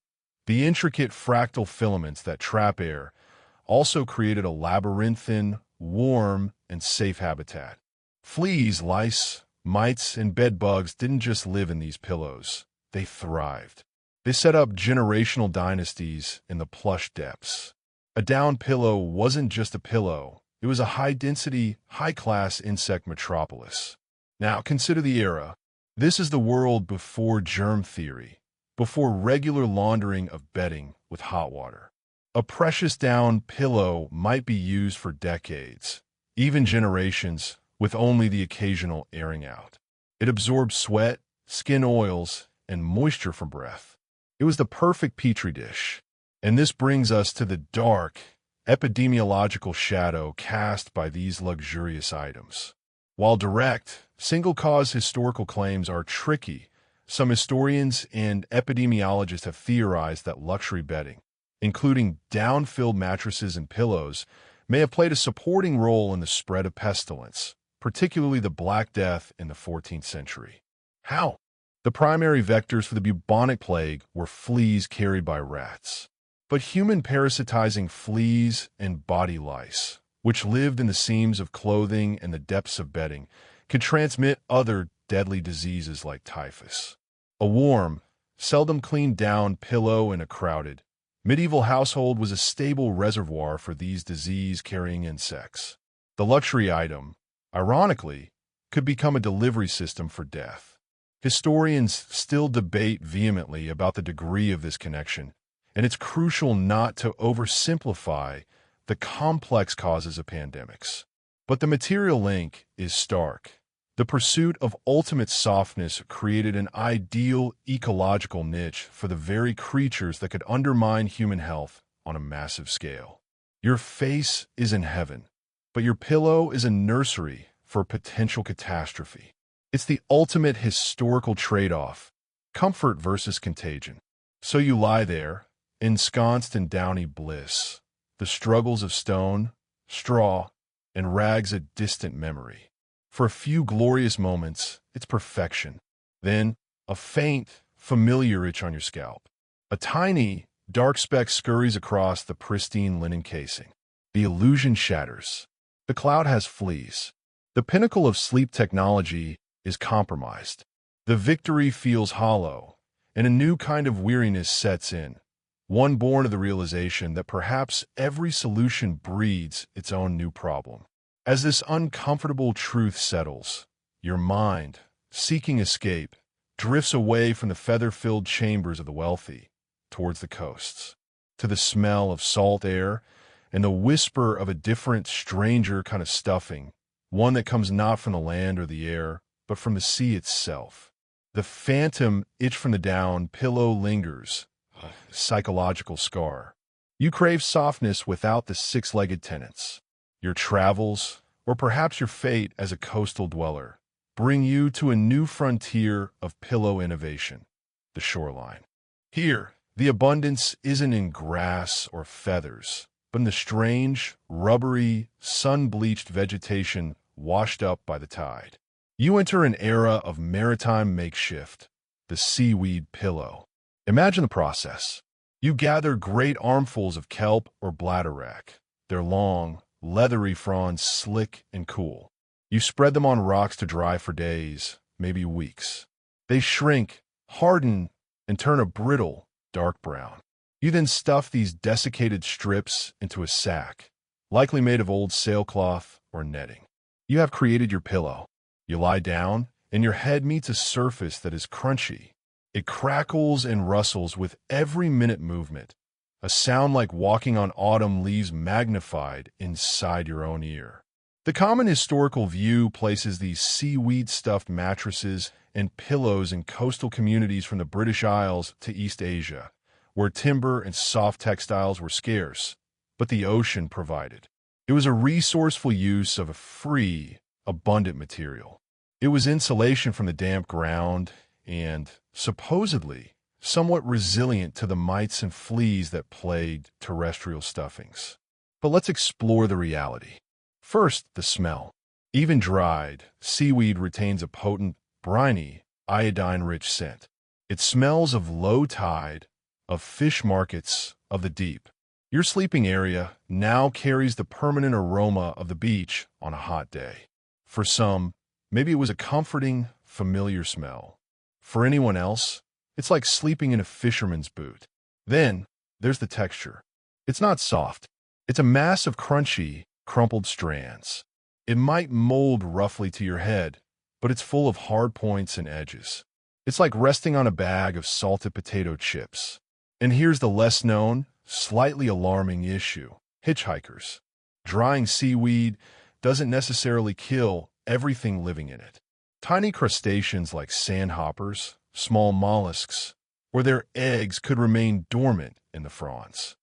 The intricate fractal filaments that trap air also created a labyrinthine, warm, and safe habitat. Fleas, lice, mites, and bed bugs didn't just live in these pillows. They thrived. They set up generational dynasties in the plush depths. A down pillow wasn't just a pillow. It was a high-density, high-class insect metropolis. Now, consider the era. This is the world before germ theory, before regular laundering of bedding with hot water. A precious down pillow might be used for decades, even generations, with only the occasional airing out. It absorbed sweat, skin oils, and moisture from breath. It was the perfect petri dish. And this brings us to the dark, epidemiological shadow cast by these luxurious items. While direct, single-cause historical claims are tricky, some historians and epidemiologists have theorized that luxury bedding, including down-filled mattresses and pillows, may have played a supporting role in the spread of pestilence, particularly the Black Death in the 14th century. How? The primary vectors for the bubonic plague were fleas carried by rats. But human parasitizing fleas and body lice, which lived in the seams of clothing and the depths of bedding, could transmit other deadly diseases like typhus. A warm, seldom cleaned down pillow in a crowded, medieval household was a stable reservoir for these disease-carrying insects. The luxury item, ironically, could become a delivery system for death. Historians still debate vehemently about the degree of this connection, and it's crucial not to oversimplify the complex causes of pandemics. But the material link is stark. The pursuit of ultimate softness created an ideal ecological niche for the very creatures that could undermine human health on a massive scale. Your face is in heaven, but your pillow is a nursery for potential catastrophe. It's the ultimate historical trade-off, comfort versus contagion. So you lie there, ensconced in downy bliss, the struggles of stone, straw, and rags a distant memory. For a few glorious moments, it's perfection. Then, a faint, familiar itch on your scalp. A tiny, dark speck scurries across the pristine linen casing. The illusion shatters. The cloud has fleas. The pinnacle of sleep technology is compromised. The victory feels hollow, and a new kind of weariness sets in. One born of the realization that perhaps every solution breeds its own new problem. As this uncomfortable truth settles, your mind, seeking escape, drifts away from the feather-filled chambers of the wealthy towards the coasts, to the smell of salt air and the whisper of a different, stranger kind of stuffing, one that comes not from the land or the air, but from the sea itself. The phantom itch from the down pillow lingers, a psychological scar. You crave softness without the six-legged tenants. Your travels, or perhaps your fate as a coastal dweller, bring you to a new frontier of pillow innovation, the shoreline. Here, the abundance isn't in grass or feathers, but in the strange, rubbery, sun-bleached vegetation washed up by the tide. You enter an era of maritime makeshift, the seaweed pillow. Imagine the process. You gather great armfuls of kelp or bladderwrack. They're long, leathery fronds, slick and cool. You spread them on rocks to dry for days, maybe weeks. They shrink, harden, and turn a brittle, dark brown. You then stuff these desiccated strips into a sack, likely made of old sailcloth or netting. You have created your pillow. You lie down, and your head meets a surface that is crunchy. It crackles and rustles with every minute movement, a sound like walking on autumn leaves magnified inside your own ear. The common historical view places these seaweed-stuffed mattresses and pillows in coastal communities from the British Isles to East Asia, where timber and soft textiles were scarce, but the ocean provided. It was a resourceful use of a free, abundant material. It was insulation from the damp ground and, supposedly, somewhat resilient to the mites and fleas that plagued terrestrial stuffings. But let's explore the reality. First, the smell. Even dried, seaweed retains a potent, briny, iodine-rich scent. It smells of low tide, of fish markets, of the deep. Your sleeping area now carries the permanent aroma of the beach on a hot day. For some, maybe it was a comforting, familiar smell. For anyone else, it's like sleeping in a fisherman's boot. Then, there's the texture. It's not soft. It's a mass of crunchy, crumpled strands. It might mold roughly to your head, but it's full of hard points and edges. It's like resting on a bag of salted potato chips. And here's the less known, slightly alarming issue. Hitchhikers. Drying seaweed doesn't necessarily kill everything living in it. Tiny crustaceans like sandhoppers, small mollusks, or their eggs could remain dormant in the fronds.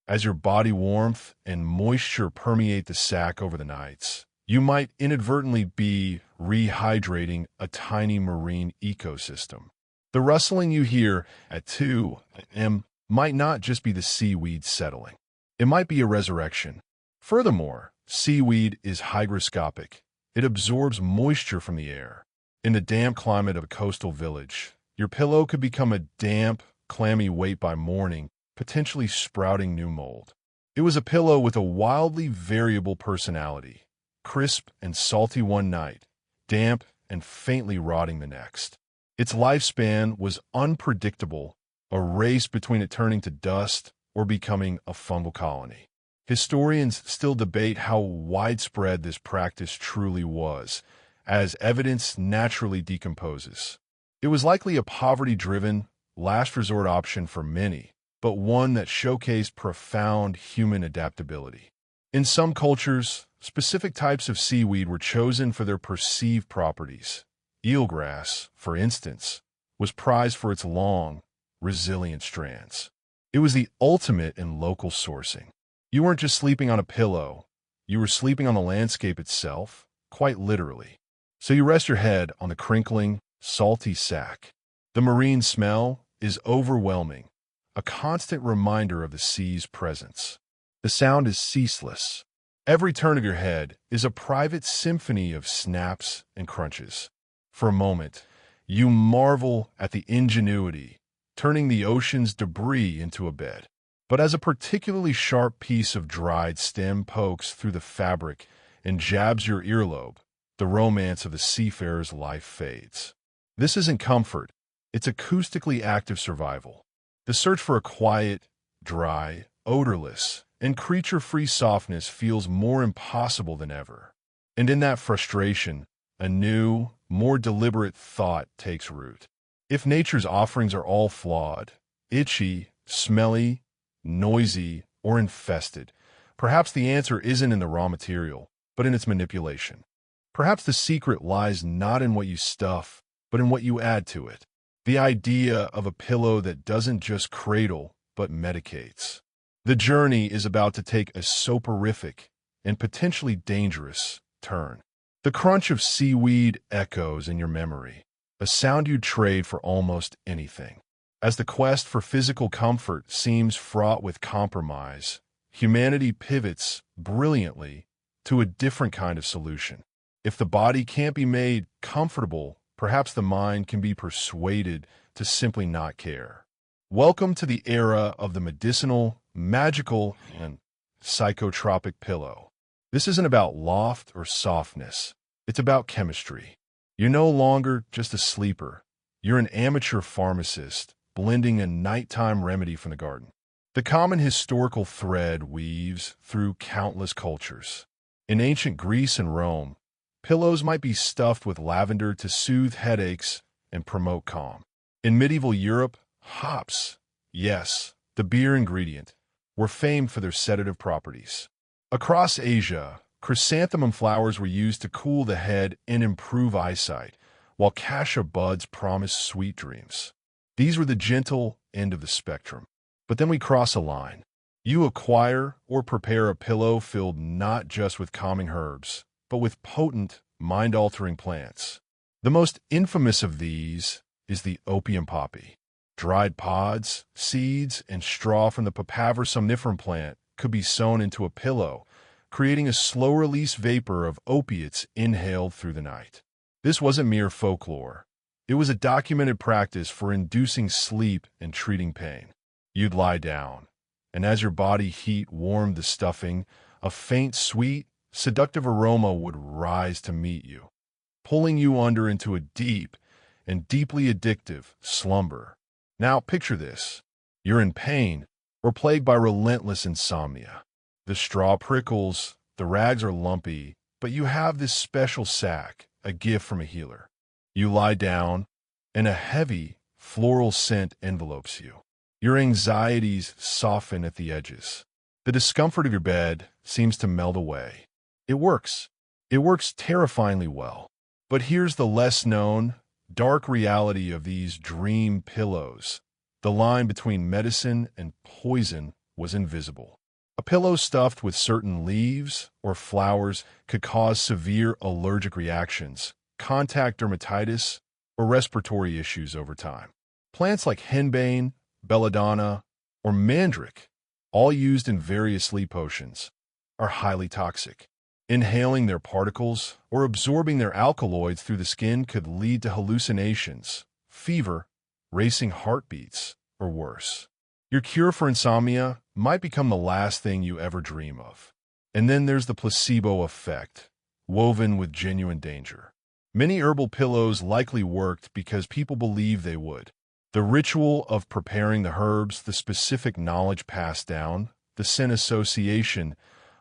As your body warmth and moisture permeate the sac over the nights, you might inadvertently be rehydrating a tiny marine ecosystem. The rustling you hear at 2 a.m. might not just be the seaweed settling. It might be a resurrection. Furthermore, seaweed is hygroscopic. It absorbs moisture from the air. In the damp climate of a coastal village, your pillow could become a damp, clammy weight by morning, potentially sprouting new mold. It was a pillow with a wildly variable personality, crisp and salty one night, damp and faintly rotting the next. Its lifespan was unpredictable, a race between it turning to dust or becoming a fungal colony. Historians still debate how widespread this practice truly was, as evidence naturally decomposes. It was likely a poverty-driven, last resort option for many, but one that showcased profound human adaptability. In some cultures, specific types of seaweed were chosen for their perceived properties. Eelgrass, for instance, was prized for its long, resilient strands. It was the ultimate in local sourcing. You weren't just sleeping on a pillow, you were sleeping on the landscape itself, quite literally. So you rest your head on the crinkling, salty sack. The marine smell is overwhelming, a constant reminder of the sea's presence. The sound is ceaseless. Every turn of your head is a private symphony of snaps and crunches. For a moment, you marvel at the ingenuity, turning the ocean's debris into a bed. But as a particularly sharp piece of dried stem pokes through the fabric and jabs your earlobe, the romance of the seafarer's life fades. This isn't comfort, it's acoustically active survival. The search for a quiet, dry, odorless, and creature-free softness feels more impossible than ever. And in that frustration, a new, more deliberate thought takes root. If nature's offerings are all flawed, itchy, smelly, noisy, or infested, perhaps the answer isn't in the raw material, but in its manipulation. Perhaps the secret lies not in what you stuff, but in what you add to it. The idea of a pillow that doesn't just cradle, but medicates. The journey is about to take a soporific and potentially dangerous turn. The crunch of seaweed echoes in your memory, a sound you'd trade for almost anything. As the quest for physical comfort seems fraught with compromise, humanity pivots brilliantly to a different kind of solution. If the body can't be made comfortable, perhaps the mind can be persuaded to simply not care. Welcome to the era of the medicinal, magical, and psychotropic pillow. This isn't about loft or softness. It's about chemistry. You're no longer just a sleeper. You're an amateur pharmacist, blending a nighttime remedy from the garden. The common historical thread weaves through countless cultures. In ancient Greece and Rome, pillows might be stuffed with lavender to soothe headaches and promote calm. In medieval Europe, hops, yes, the beer ingredient, were famed for their sedative properties. Across Asia, chrysanthemum flowers were used to cool the head and improve eyesight, while cassia buds promised sweet dreams. These were the gentle end of the spectrum. But then we cross a line. You acquire or prepare a pillow filled not just with calming herbs, but with potent, mind-altering plants. The most infamous of these is the opium poppy. Dried pods, seeds, and straw from the papaver somniferum plant could be sewn into a pillow, creating a slow-release vapor of opiates inhaled through the night. This wasn't mere folklore. It was a documented practice for inducing sleep and treating pain. You'd lie down, and as your body heat warmed the stuffing, a faint, sweet, seductive aroma would rise to meet you, pulling you under into a deep and deeply addictive slumber. Now picture this. You're in pain or plagued by relentless insomnia. The straw prickles, the rags are lumpy, but you have this special sack, a gift from a healer. You lie down, and a heavy, floral scent envelopes you. Your anxieties soften at the edges. The discomfort of your bed seems to melt away. It works. It works terrifyingly well. But here's the less known, dark reality of these dream pillows. The line between medicine and poison was invisible. A pillow stuffed with certain leaves or flowers could cause severe allergic reactions, contact dermatitis, or respiratory issues over time. Plants like henbane, belladonna, or mandrake, all used in various sleep potions, are highly toxic. Inhaling their particles or absorbing their alkaloids through the skin could lead to hallucinations, fever, racing heartbeats, or worse. Your cure for insomnia might become the last thing you ever dream of. And then there's the placebo effect, woven with genuine danger. Many herbal pillows likely worked because people believed they would. The ritual of preparing the herbs, the specific knowledge passed down, the scent association,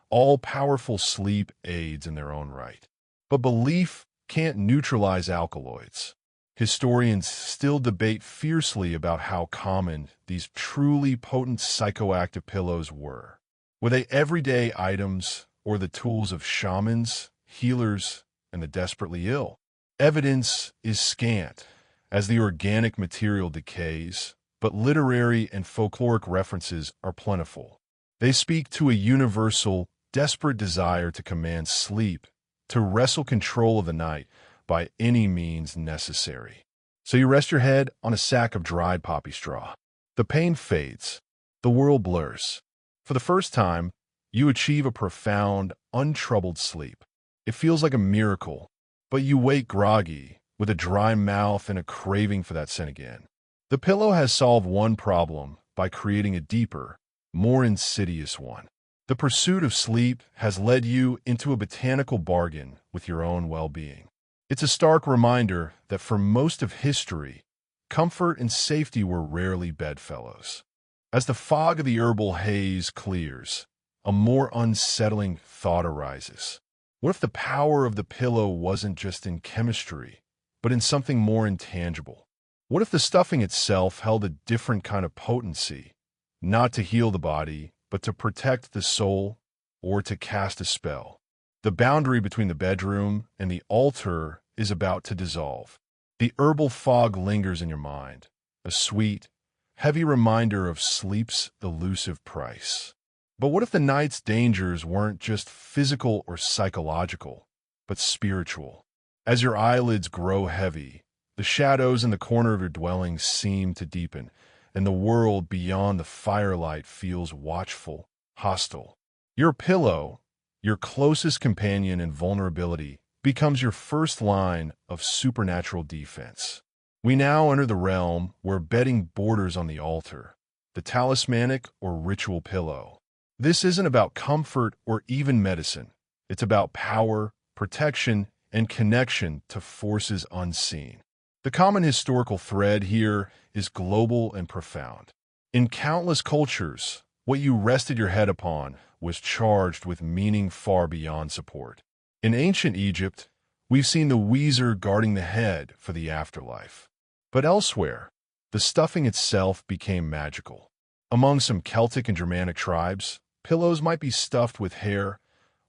all powerful sleep aids in their own right. But belief can't neutralize alkaloids. Historians still debate fiercely about how common these truly potent psychoactive pillows were. Were they everyday items or the tools of shamans, healers, and the desperately ill? Evidence is scant as the organic material decays, but literary and folkloric references are plentiful. They speak to a universal, desperate desire to command sleep, to wrestle control of the night by any means necessary. So you rest your head on a sack of dried poppy straw. The pain fades. The world blurs. For the first time, you achieve a profound, untroubled sleep. It feels like a miracle, but you wake groggy, with a dry mouth and a craving for that scent again. The pillow has solved one problem by creating a deeper, more insidious one. The pursuit of sleep has led you into a botanical bargain with your own well-being. It's a stark reminder that for most of history, comfort and safety were rarely bedfellows. As the fog of the herbal haze clears, a more unsettling thought arises. What if the power of the pillow wasn't just in chemistry, but in something more intangible? What if the stuffing itself held a different kind of potency, not to heal the body, but to protect the soul or to cast a spell? The boundary between the bedroom and the altar is about to dissolve. The herbal fog lingers in your mind, a sweet, heavy reminder of sleep's elusive price. But what if the night's dangers weren't just physical or psychological, but spiritual? As your eyelids grow heavy, the shadows in the corner of your dwelling seem to deepen, and the world beyond the firelight feels watchful, hostile. Your pillow, your closest companion in vulnerability, becomes your first line of supernatural defense. We now enter the realm where bedding borders on the altar, the talismanic or ritual pillow. This isn't about comfort or even medicine. It's about power, protection, and connection to forces unseen. The common historical thread here is global and profound. In countless cultures, what you rested your head upon was charged with meaning far beyond support. In ancient Egypt, we've seen the weezer guarding the head for the afterlife. But elsewhere, the stuffing itself became magical. Among some Celtic and Germanic tribes, pillows might be stuffed with hair,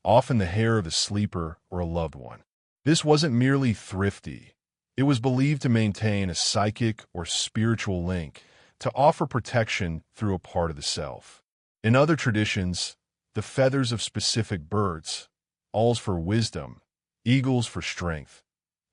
often the hair of the sleeper or a loved one. This wasn't merely thrifty. It was believed to maintain a psychic or spiritual link, to offer protection through a part of the self. In other traditions, the feathers of specific birds, alls for wisdom, eagles for strength,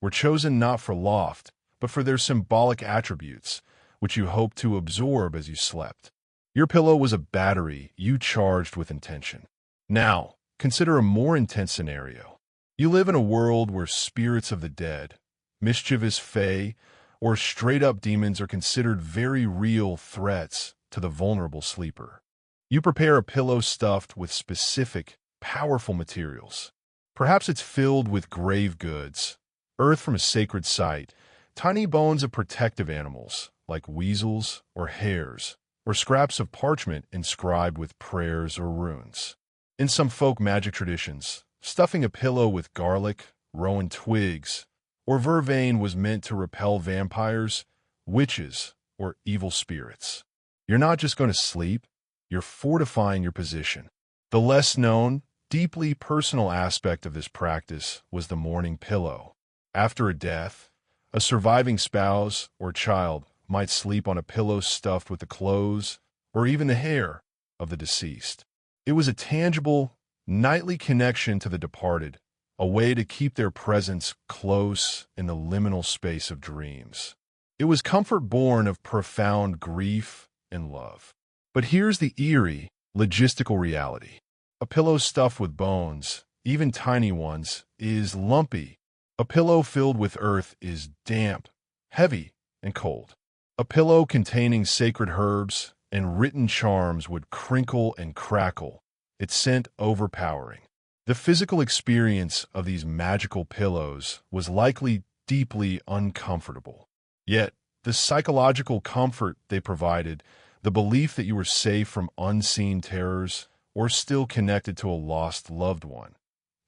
were chosen not for loft, but for their symbolic attributes, which you hoped to absorb as you slept. Your pillow was a battery you charged with intention. Now, consider a more intense scenario. You live in a world where spirits of the dead, mischievous fae, or straight-up demons are considered very real threats to the vulnerable sleeper. You prepare a pillow stuffed with specific, powerful materials. Perhaps it's filled with grave goods, earth from a sacred site, tiny bones of protective animals, like weasels or hares, or scraps of parchment inscribed with prayers or runes. In some folk magic traditions, stuffing a pillow with garlic, rowan twigs, or vervain was meant to repel vampires, witches, or evil spirits. You're not just going to sleep, you're fortifying your position. The less known, deeply personal aspect of this practice was the mourning pillow. After a death, a surviving spouse or child might sleep on a pillow stuffed with the clothes or even the hair of the deceased. It was a tangible, nightly connection to the departed, a way to keep their presence close in the liminal space of dreams. It was comfort born of profound grief and love. But here's the eerie, logistical reality. A pillow stuffed with bones, even tiny ones, is lumpy. A pillow filled with earth is damp, heavy, and cold. A pillow containing sacred herbs and written charms would crinkle and crackle, its scent overpowering. The physical experience of these magical pillows was likely deeply uncomfortable. Yet, the psychological comfort they provided, the belief that you were safe from unseen terrors or still connected to a lost loved one,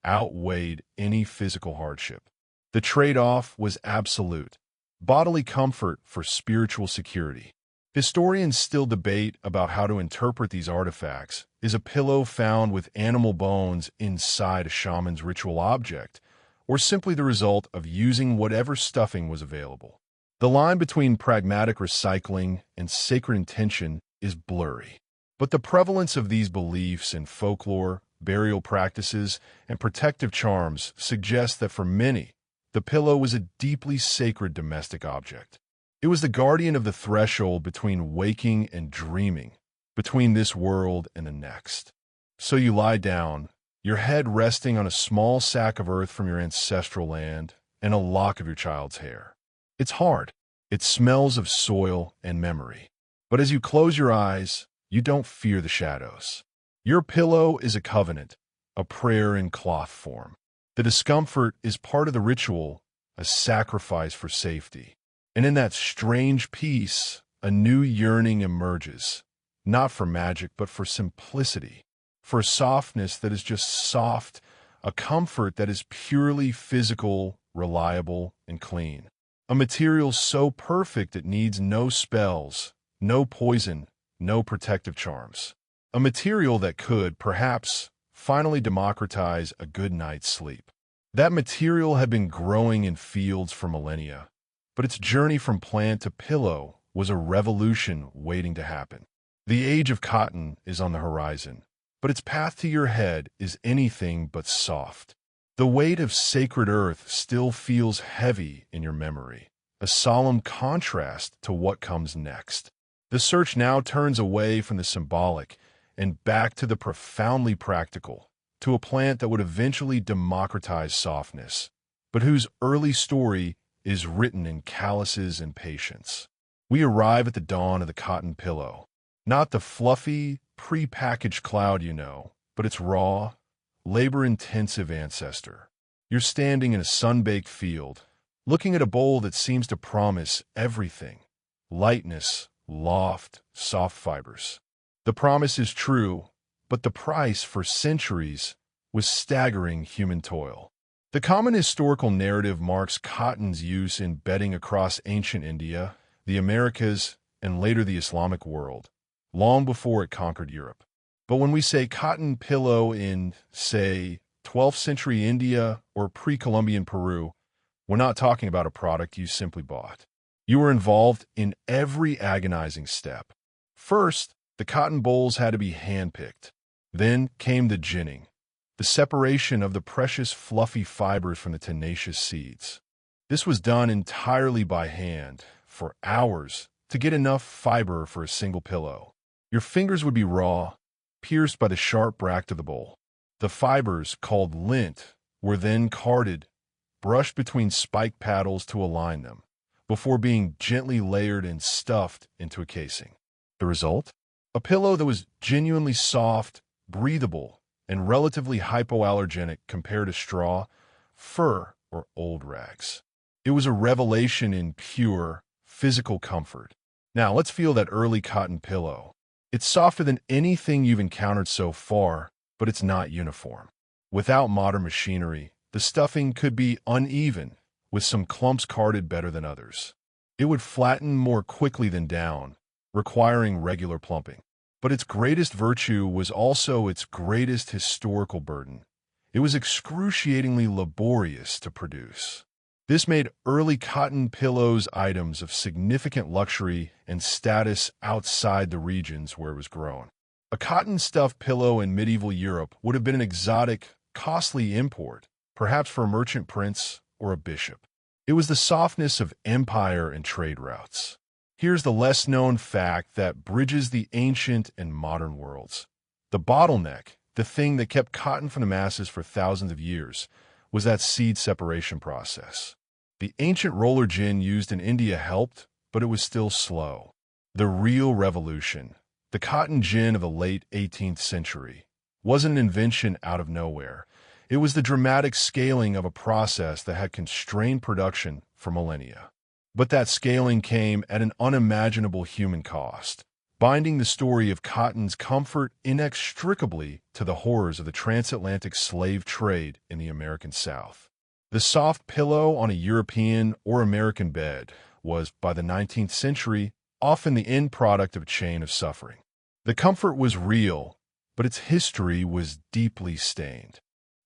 outweighed any physical hardship. The trade-off was absolute: bodily comfort for spiritual security. Historians still debate about how to interpret these artifacts. Is a pillow found with animal bones inside a shaman's ritual object, or simply the result of using whatever stuffing was available? The line between pragmatic recycling and sacred intention is blurry. But the prevalence of these beliefs in folklore, burial practices, and protective charms suggests that for many, the pillow was a deeply sacred domestic object. It was the guardian of the threshold between waking and dreaming, between this world and the next. So you lie down, your head resting on a small sack of earth from your ancestral land and a lock of your child's hair. It's hard. It smells of soil and memory. But as you close your eyes, you don't fear the shadows. Your pillow is a covenant, a prayer in cloth form. The discomfort is part of the ritual, a sacrifice for safety. And in that strange peace, a new yearning emerges, not for magic, but for simplicity, for a softness that is just soft, a comfort that is purely physical, reliable, and clean. A material so perfect it needs no spells, no poison, no protective charms. A material that could, perhaps, finally democratize a good night's sleep. That material had been growing in fields for millennia, but its journey from plant to pillow was a revolution waiting to happen. The age of cotton is on the horizon, but its path to your head is anything but soft. The weight of sacred earth still feels heavy in your memory, a solemn contrast to what comes next. The search now turns away from the symbolic and back to the profoundly practical, to a plant that would eventually democratize softness, but whose early story is written in calluses and patience. We arrive at the dawn of the cotton pillow, not the fluffy, pre-packaged cloud you know, but its raw, labor-intensive ancestor. You're standing in a sun-baked field, looking at a bowl that seems to promise everything: lightness, loft, soft fibers. The promise is true, but the price for centuries was staggering human toil. The common historical narrative marks cotton's use in bedding across ancient India, the Americas, and later the Islamic world, long before it conquered Europe. But when we say cotton pillow in, say, 12th century India or pre-Columbian Peru, we're not talking about a product you simply bought. You were involved in every agonizing step. First, the cotton bolls had to be handpicked. Then came the ginning, the separation of the precious fluffy fibers from the tenacious seeds. This was done entirely by hand, for hours, to get enough fiber for a single pillow. Your fingers would be raw, pierced by the sharp bract of the bowl. The fibers, called lint, were then carded, brushed between spike paddles to align them, before being gently layered and stuffed into a casing. The result? A pillow that was genuinely soft, breathable, and relatively hypoallergenic compared to straw, fur, or old rags. It was a revelation in pure, physical comfort. Now, let's feel that early cotton pillow. It's softer than anything you've encountered so far, but it's not uniform. Without modern machinery, the stuffing could be uneven, with some clumps carded better than others. It would flatten more quickly than down, requiring regular plumping. But its greatest virtue was also its greatest historical burden. It was excruciatingly laborious to produce. This made early cotton pillows items of significant luxury and status outside the regions where it was grown. A cotton-stuffed pillow in medieval Europe would have been an exotic, costly import, perhaps for a merchant prince or a bishop. It was the softness of empire and trade routes. Here's the less-known fact that bridges the ancient and modern worlds. The bottleneck, the thing that kept cotton from the masses for thousands of years, was that seed separation process. The ancient roller gin used in India helped, but it was still slow. The real revolution, the cotton gin of the late 18th century, wasn't an invention out of nowhere. It was the dramatic scaling of a process that had constrained production for millennia. But that scaling came at an unimaginable human cost, binding the story of cotton's comfort inextricably to the horrors of the transatlantic slave trade in the American South. The soft pillow on a European or American bed was, by the 19th century, often the end product of a chain of suffering. The comfort was real, but its history was deeply stained.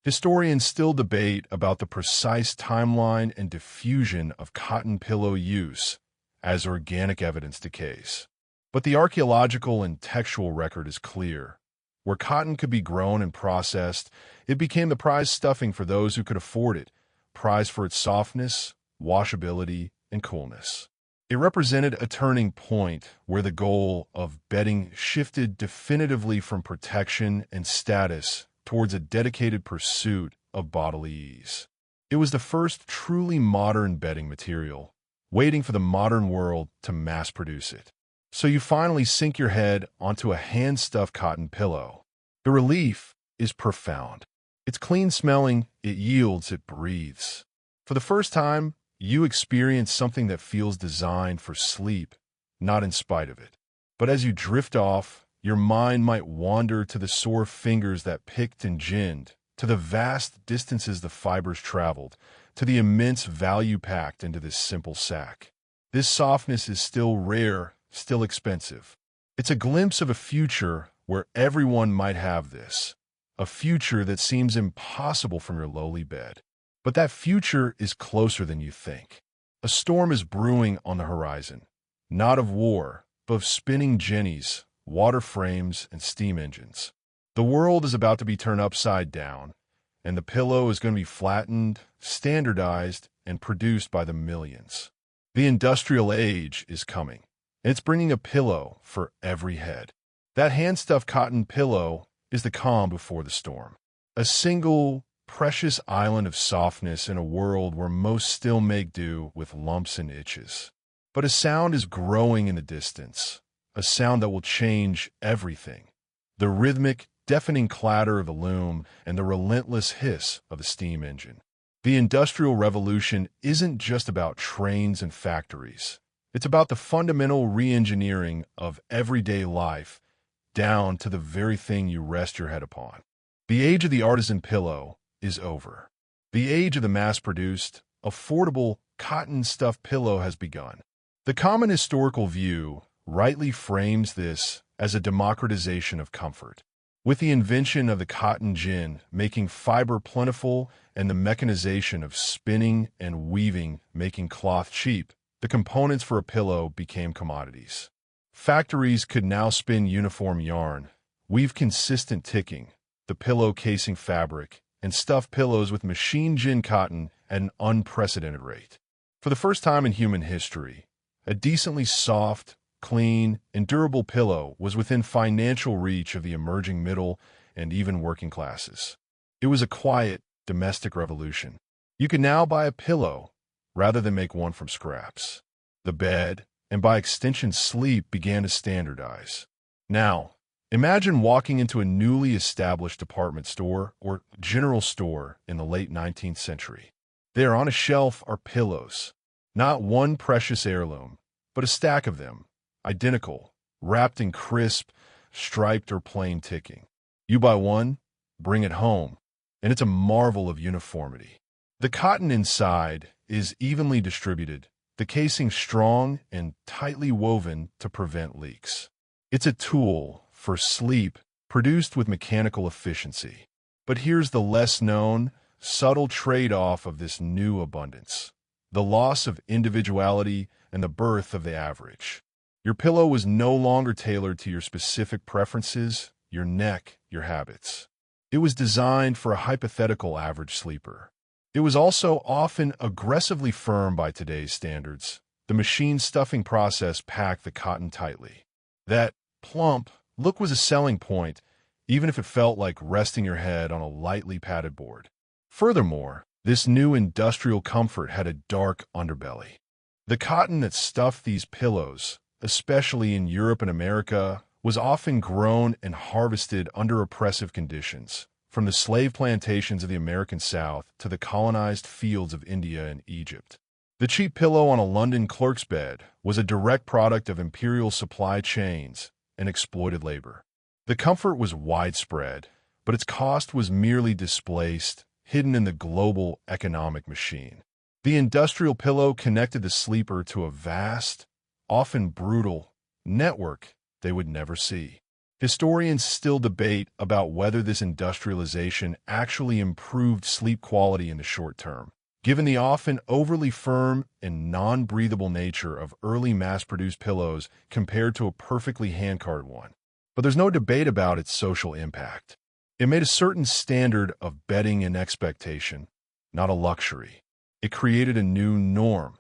Historians still debate about the precise timeline and diffusion of cotton pillow use as organic evidence decays. But the archaeological and textual record is clear. Where cotton could be grown and processed, it became the prized stuffing for those who could afford it, prized for its softness, washability, and coolness. It represented a turning point where the goal of bedding shifted definitively from protection and status towards a dedicated pursuit of bodily ease. It was the first truly modern bedding material, waiting for the modern world to mass produce it. So you finally sink your head onto a hand-stuffed cotton pillow. The relief is profound. It's clean-smelling, it yields, it breathes. For the first time, you experience something that feels designed for sleep, not in spite of it. But as you drift off, your mind might wander to the sore fingers that picked and ginned, to the vast distances the fibers traveled, to the immense value packed into this simple sack. This softness is still rare, still expensive. It's a glimpse of a future where everyone might have this, a future that seems impossible from your lowly bed. But that future is closer than you think. A storm is brewing on the horizon, not of war, but of spinning jennies, water frames, and steam engines. The world is about to be turned upside down, and the pillow is going to be flattened, standardized, and produced by the millions. The industrial age is coming, and it's bringing a pillow for every head. That hand-stuffed cotton pillow is the calm before the storm. A single, precious island of softness in a world where most still make do with lumps and itches. But a sound is growing in the distance, a sound that will change everything. The rhythmic, deafening clatter of the loom and the relentless hiss of the steam engine. The Industrial Revolution isn't just about trains and factories. It's about the fundamental re-engineering of everyday life, down to the very thing you rest your head upon. The age of the artisan pillow is over. The age of the mass-produced, affordable, cotton-stuffed pillow has begun. The common historical view rightly frames this as a democratization of comfort. With the invention of the cotton gin making fiber plentiful and the mechanization of spinning and weaving making cloth cheap, the components for a pillow became commodities. Factories could now spin uniform yarn, weave consistent ticking, the pillow casing fabric, and stuffed pillows with machine gin cotton at an unprecedented rate. For the first time in human history, a decently soft, clean, and durable pillow was within financial reach of the emerging middle and even working classes. It was a quiet, domestic revolution. You could now buy a pillow rather than make one from scraps. The bed, and by extension sleep, began to standardize. Now, imagine walking into a newly established department store or general store in the late 19th century. There on a shelf are pillows, not one precious heirloom, but a stack of them, identical, wrapped in crisp, striped or plain ticking. You buy one, bring it home, and it's a marvel of uniformity. The cotton inside is evenly distributed, the casing strong and tightly woven to prevent leaks. It's a tool for sleep produced with mechanical efficiency. But here's the less known, subtle trade-off of this new abundance: the loss of individuality and the birth of the average. Your pillow was no longer tailored to your specific preferences, your neck, your habits. It was designed for a hypothetical average sleeper. It was also often aggressively firm by today's standards. The machine stuffing process packed the cotton tightly. That plump look was a selling point, even if it felt like resting your head on a lightly padded board. Furthermore, this new industrial comfort had a dark underbelly. The cotton that stuffed these pillows, especially in Europe and America, was often grown and harvested under oppressive conditions, from the slave plantations of the American South to the colonized fields of India and Egypt. The cheap pillow on a London clerk's bed was a direct product of imperial supply chains and exploited labor. The comfort was widespread, but its cost was merely displaced, hidden in the global economic machine. The industrial pillow connected the sleeper to a vast, often brutal, network they would never see. Historians still debate about whether this industrialization actually improved sleep quality in the short term, given the often overly firm and non-breathable nature of early mass-produced pillows compared to a perfectly hand-carved one. But there's no debate about its social impact. It made a certain standard of bedding and expectation, not a luxury. It created a new norm,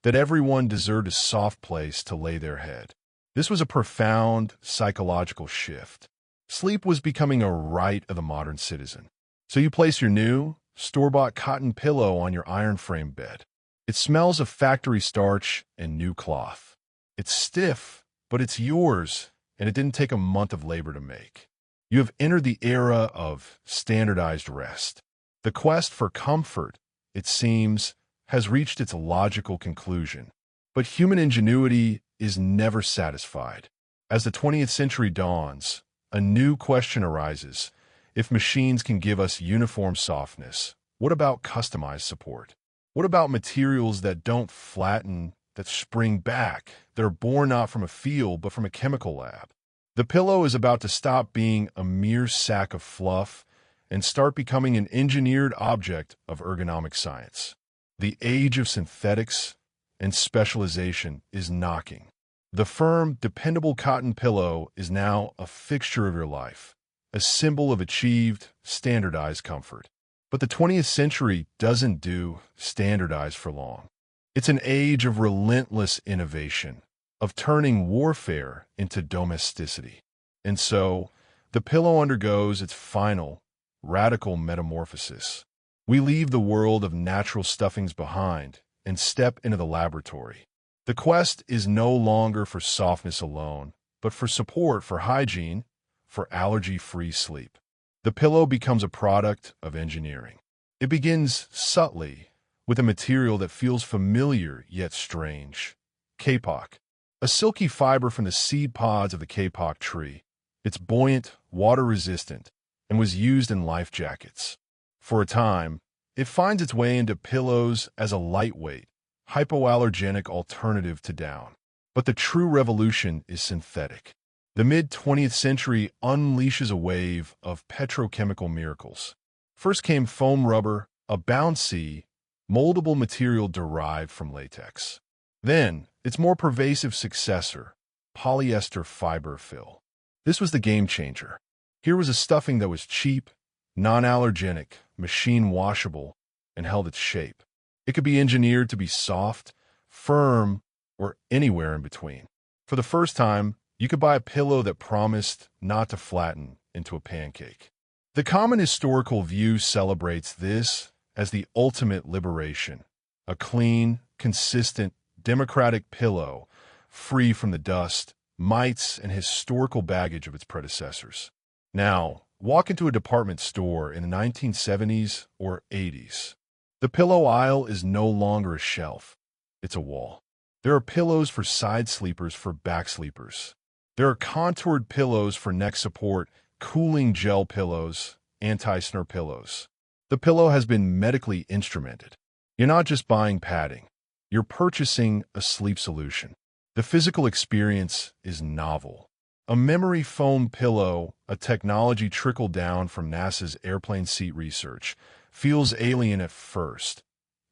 that everyone deserved a soft place to lay their head. This was a profound psychological shift. Sleep was becoming a right of the modern citizen. So you place your new, store-bought cotton pillow on your iron-frame bed. It smells of factory starch and new cloth. It's stiff, but it's yours, and it didn't take a month of labor to make. You have entered the era of standardized rest. The quest for comfort, it seems, has reached its logical conclusion. But human ingenuity is never satisfied. As the 20th century dawns, a new question arises. If machines can give us uniform softness, what about customized support? What about materials that don't flatten, that spring back, that are born not from a field but from a chemical lab? The pillow is about to stop being a mere sack of fluff and start becoming an engineered object of ergonomic science. The age of synthetics and specialization is knocking. The firm, dependable cotton pillow is now a fixture of your life, a symbol of achieved, standardized comfort. But the 20th century doesn't do standardized for long. It's an age of relentless innovation, of turning warfare into domesticity. And so, the pillow undergoes its final, radical metamorphosis. We leave the world of natural stuffings behind and step into the laboratory. The quest is no longer for softness alone, but for support for hygiene, for allergy-free sleep. The pillow becomes a product of engineering. It begins subtly, with a material that feels familiar yet strange. Kapok, a silky fiber from the seed pods of the kapok tree. It's buoyant, water-resistant, and was used in life jackets. For a time, it finds its way into pillows as a lightweight, hypoallergenic alternative to down. But the true revolution is synthetic. The mid-20th century unleashes a wave of petrochemical miracles. First came foam rubber, a bouncy, moldable material derived from latex. Then, its more pervasive successor, polyester fiber fill. This was the game changer. Here was a stuffing that was cheap, non-allergenic, machine washable, and held its shape. It could be engineered to be soft, firm, or anywhere in between. For the first time, you could buy a pillow that promised not to flatten into a pancake. The common historical view celebrates this as the ultimate liberation, a clean, consistent, democratic pillow, free from the dust, mites, and historical baggage of its predecessors. Now, walk into a department store in the 1970s or 80s. The pillow aisle is no longer a shelf. It's a wall. There are pillows for side sleepers, for back sleepers. There are contoured pillows for neck support, cooling gel pillows, anti-snore pillows. The pillow has been medically instrumented. You're not just buying padding. You're purchasing a sleep solution. The physical experience is novel. A memory foam pillow, a technology trickled down from NASA's airplane seat research, feels alien at first.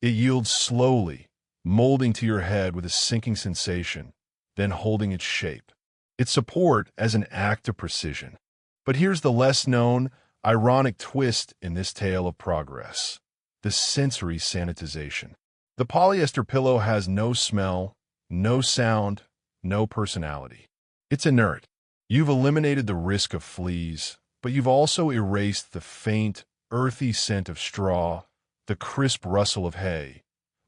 It yields slowly, molding to your head with a sinking sensation, then holding its shape. Its support as an act of precision. But here's the less-known, ironic twist in this tale of progress: the sensory sanitization. The polyester pillow has no smell, no sound, no personality. It's inert. You've eliminated the risk of fleas, but you've also erased the faint, earthy scent of straw, the crisp rustle of hay,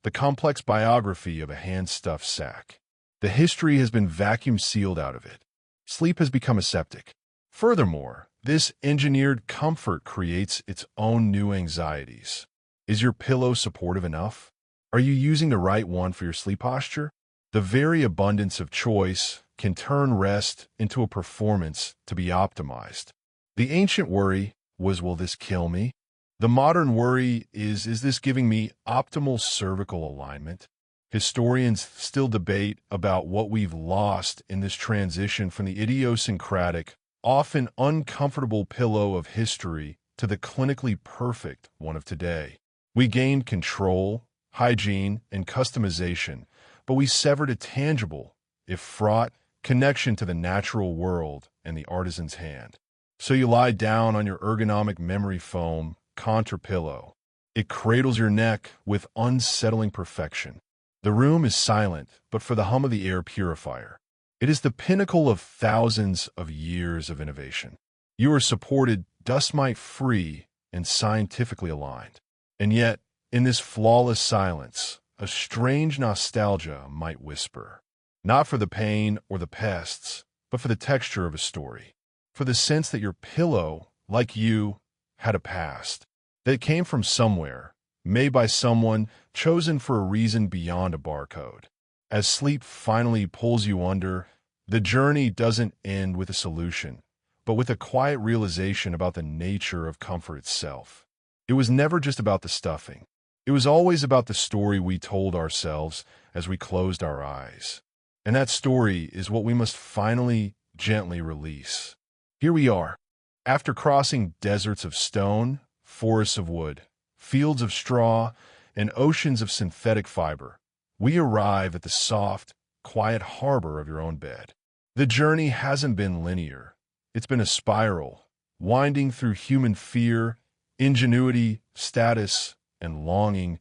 the complex biography of a hand-stuffed sack. The history has been vacuum-sealed out of it. Sleep has become aseptic. Furthermore, this engineered comfort creates its own new anxieties. Is your pillow supportive enough? Are you using the right one for your sleep posture? The very abundance of choice can turn rest into a performance to be optimized. The ancient worry was, will this kill me? The modern worry is this giving me optimal cervical alignment? Historians still debate about what we've lost in this transition from the idiosyncratic, often uncomfortable pillow of history to the clinically perfect one of today. We gained control, hygiene, and customization, but we severed a tangible, if fraught, connection to the natural world and the artisan's hand. So you lie down on your ergonomic memory foam contour pillow. It cradles your neck with unsettling perfection. The room is silent, but for the hum of the air purifier. It is the pinnacle of thousands of years of innovation. You are supported, dust mite free, and scientifically aligned. And yet, in this flawless silence, a strange nostalgia might whisper. Not for the pain or the pests, but for the texture of a story. For the sense that your pillow, like you, had a past. That it came from somewhere, made by someone, chosen for a reason beyond a barcode. As sleep finally pulls you under, the journey doesn't end with a solution, but with a quiet realization about the nature of comfort itself. It was never just about the stuffing. It was always about the story we told ourselves as we closed our eyes. And that story is what we must finally, gently release. Here we are. After crossing deserts of stone, forests of wood, fields of straw, and oceans of synthetic fiber, we arrive at the soft, quiet harbor of your own bed. The journey hasn't been linear. It's been a spiral, winding through human fear, ingenuity, status, and longing,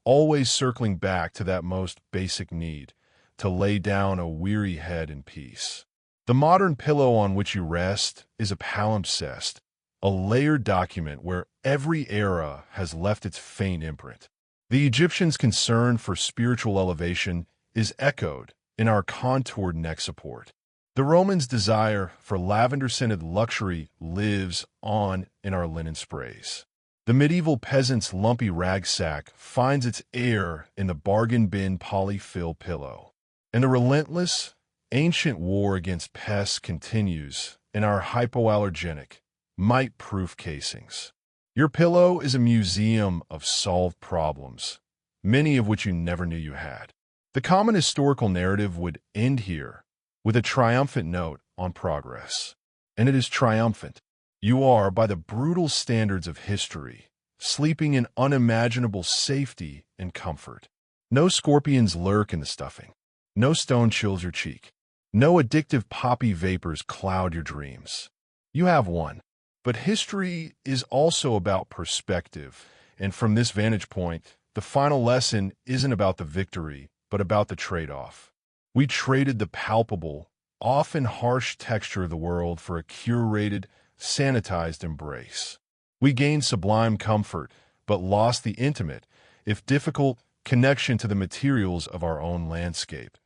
always circling back to that most basic need, to lay down a weary head in peace. The modern pillow on which you rest is a palimpsest, a layered document where every era has left its faint imprint. The Egyptians' concern for spiritual elevation is echoed in our contoured neck support. The Romans' desire for lavender-scented luxury lives on in our linen sprays. The medieval peasant's lumpy ragsack finds its air in the bargain bin polyfill pillow. And the relentless, ancient war against pests continues in our hypoallergenic, mite-proof casings. Your pillow is a museum of solved problems, many of which you never knew you had. The common historical narrative would end here with a triumphant note on progress. And it is triumphant. You are, by the brutal standards of history, sleeping in unimaginable safety and comfort. No scorpions lurk in the stuffing. No stone chills your cheek. No addictive poppy vapors cloud your dreams. You have one. But history is also about perspective. And from this vantage point, the final lesson isn't about the victory, but about the trade-off. We traded the palpable, often harsh texture of the world for a curated, sanitized embrace. We gained sublime comfort, but lost the intimate, if difficult, connection to the materials of our own landscape.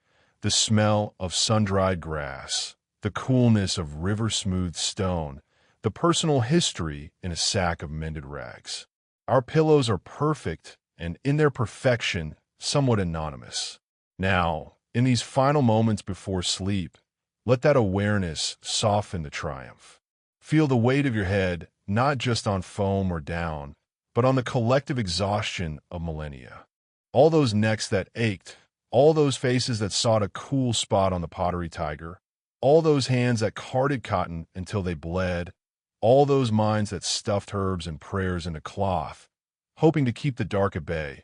The smell of sun-dried grass, the coolness of river-smooth stone, the personal history in a sack of mended rags. Our pillows are perfect, and in their perfection, somewhat anonymous. Now, in these final moments before sleep, let that awareness soften the triumph. Feel the weight of your head not just on foam or down, but on the collective exhaustion of millennia. All those necks that ached, all those faces that sought a cool spot on the pottery tiger, all those hands that carded cotton until they bled, all those minds that stuffed herbs and prayers into cloth, hoping to keep the dark at bay,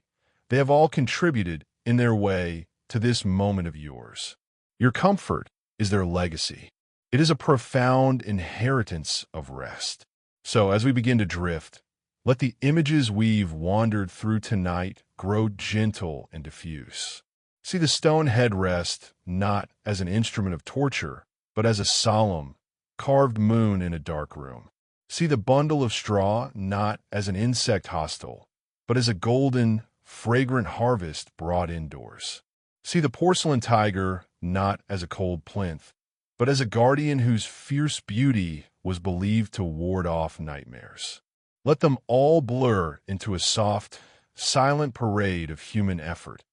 they have all contributed, in their way, to this moment of yours. Your comfort is their legacy. It is a profound inheritance of rest. So, as we begin to drift, let the images we've wandered through tonight grow gentle and diffuse. See the stone headrest not as an instrument of torture, but as a solemn, carved moon in a dark room. See the bundle of straw not as an insect hostile, but as a golden, fragrant harvest brought indoors. See the porcelain tiger not as a cold plinth, but as a guardian whose fierce beauty was believed to ward off nightmares. Let them all blur into a soft, silent parade of human effort,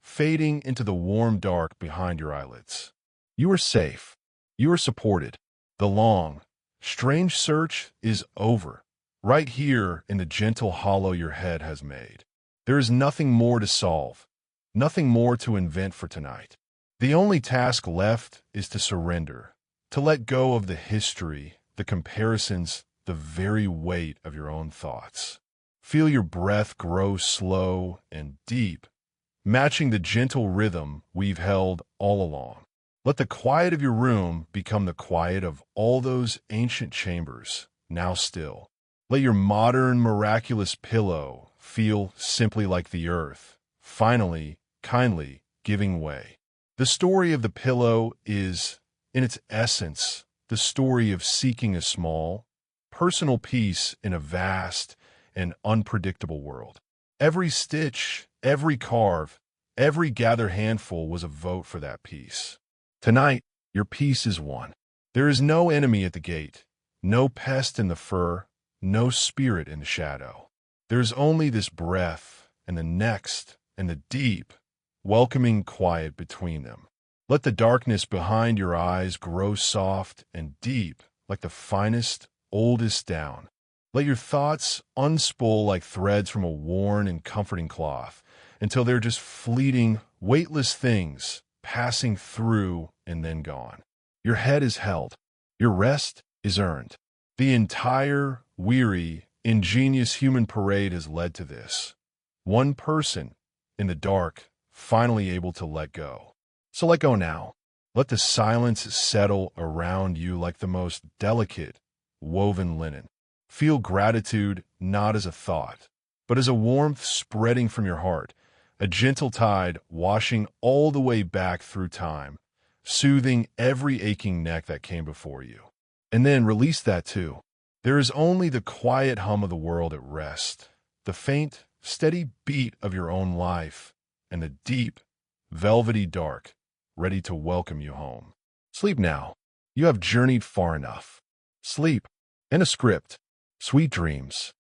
fading into the warm dark behind your eyelids. You are safe. You are supported. The long, strange search is over, right here in the gentle hollow your head has made. There is nothing more to solve, nothing more to invent for tonight. The only task left is to surrender, to let go of the history, the comparisons, the very weight of your own thoughts. Feel your breath grow slow and deep, matching the gentle rhythm we've held all along. Let the quiet of your room become the quiet of all those ancient chambers, now still. Let your modern, miraculous pillow feel simply like the earth, finally, kindly giving way. The story of the pillow is, in its essence, the story of seeking a small, personal peace in a vast and unpredictable world. Every stitch, every carve, every gathered handful was a vote for that peace. Tonight, your peace is won. There is no enemy at the gate, no pest in the fur, no spirit in the shadow. There is only this breath, and the next, and the deep, welcoming quiet between them. Let the darkness behind your eyes grow soft and deep like the finest, oldest down. Let your thoughts unspool like threads from a worn and comforting cloth until they're just fleeting, weightless things passing through and then gone. Your head is held. Your rest is earned. The entire, weary, ingenious human parade has led to this. One person, in the dark, finally able to let go. So let go now. Let the silence settle around you like the most delicate, woven linen. Feel gratitude not as a thought, but as a warmth spreading from your heart, a gentle tide washing all the way back through time, soothing every aching neck that came before you. And then release that too. There is only the quiet hum of the world at rest, the faint, steady beat of your own life, and the deep, velvety dark, ready to welcome you home. Sleep now. You have journeyed far enough. Sleep, and a script. Sweet dreams.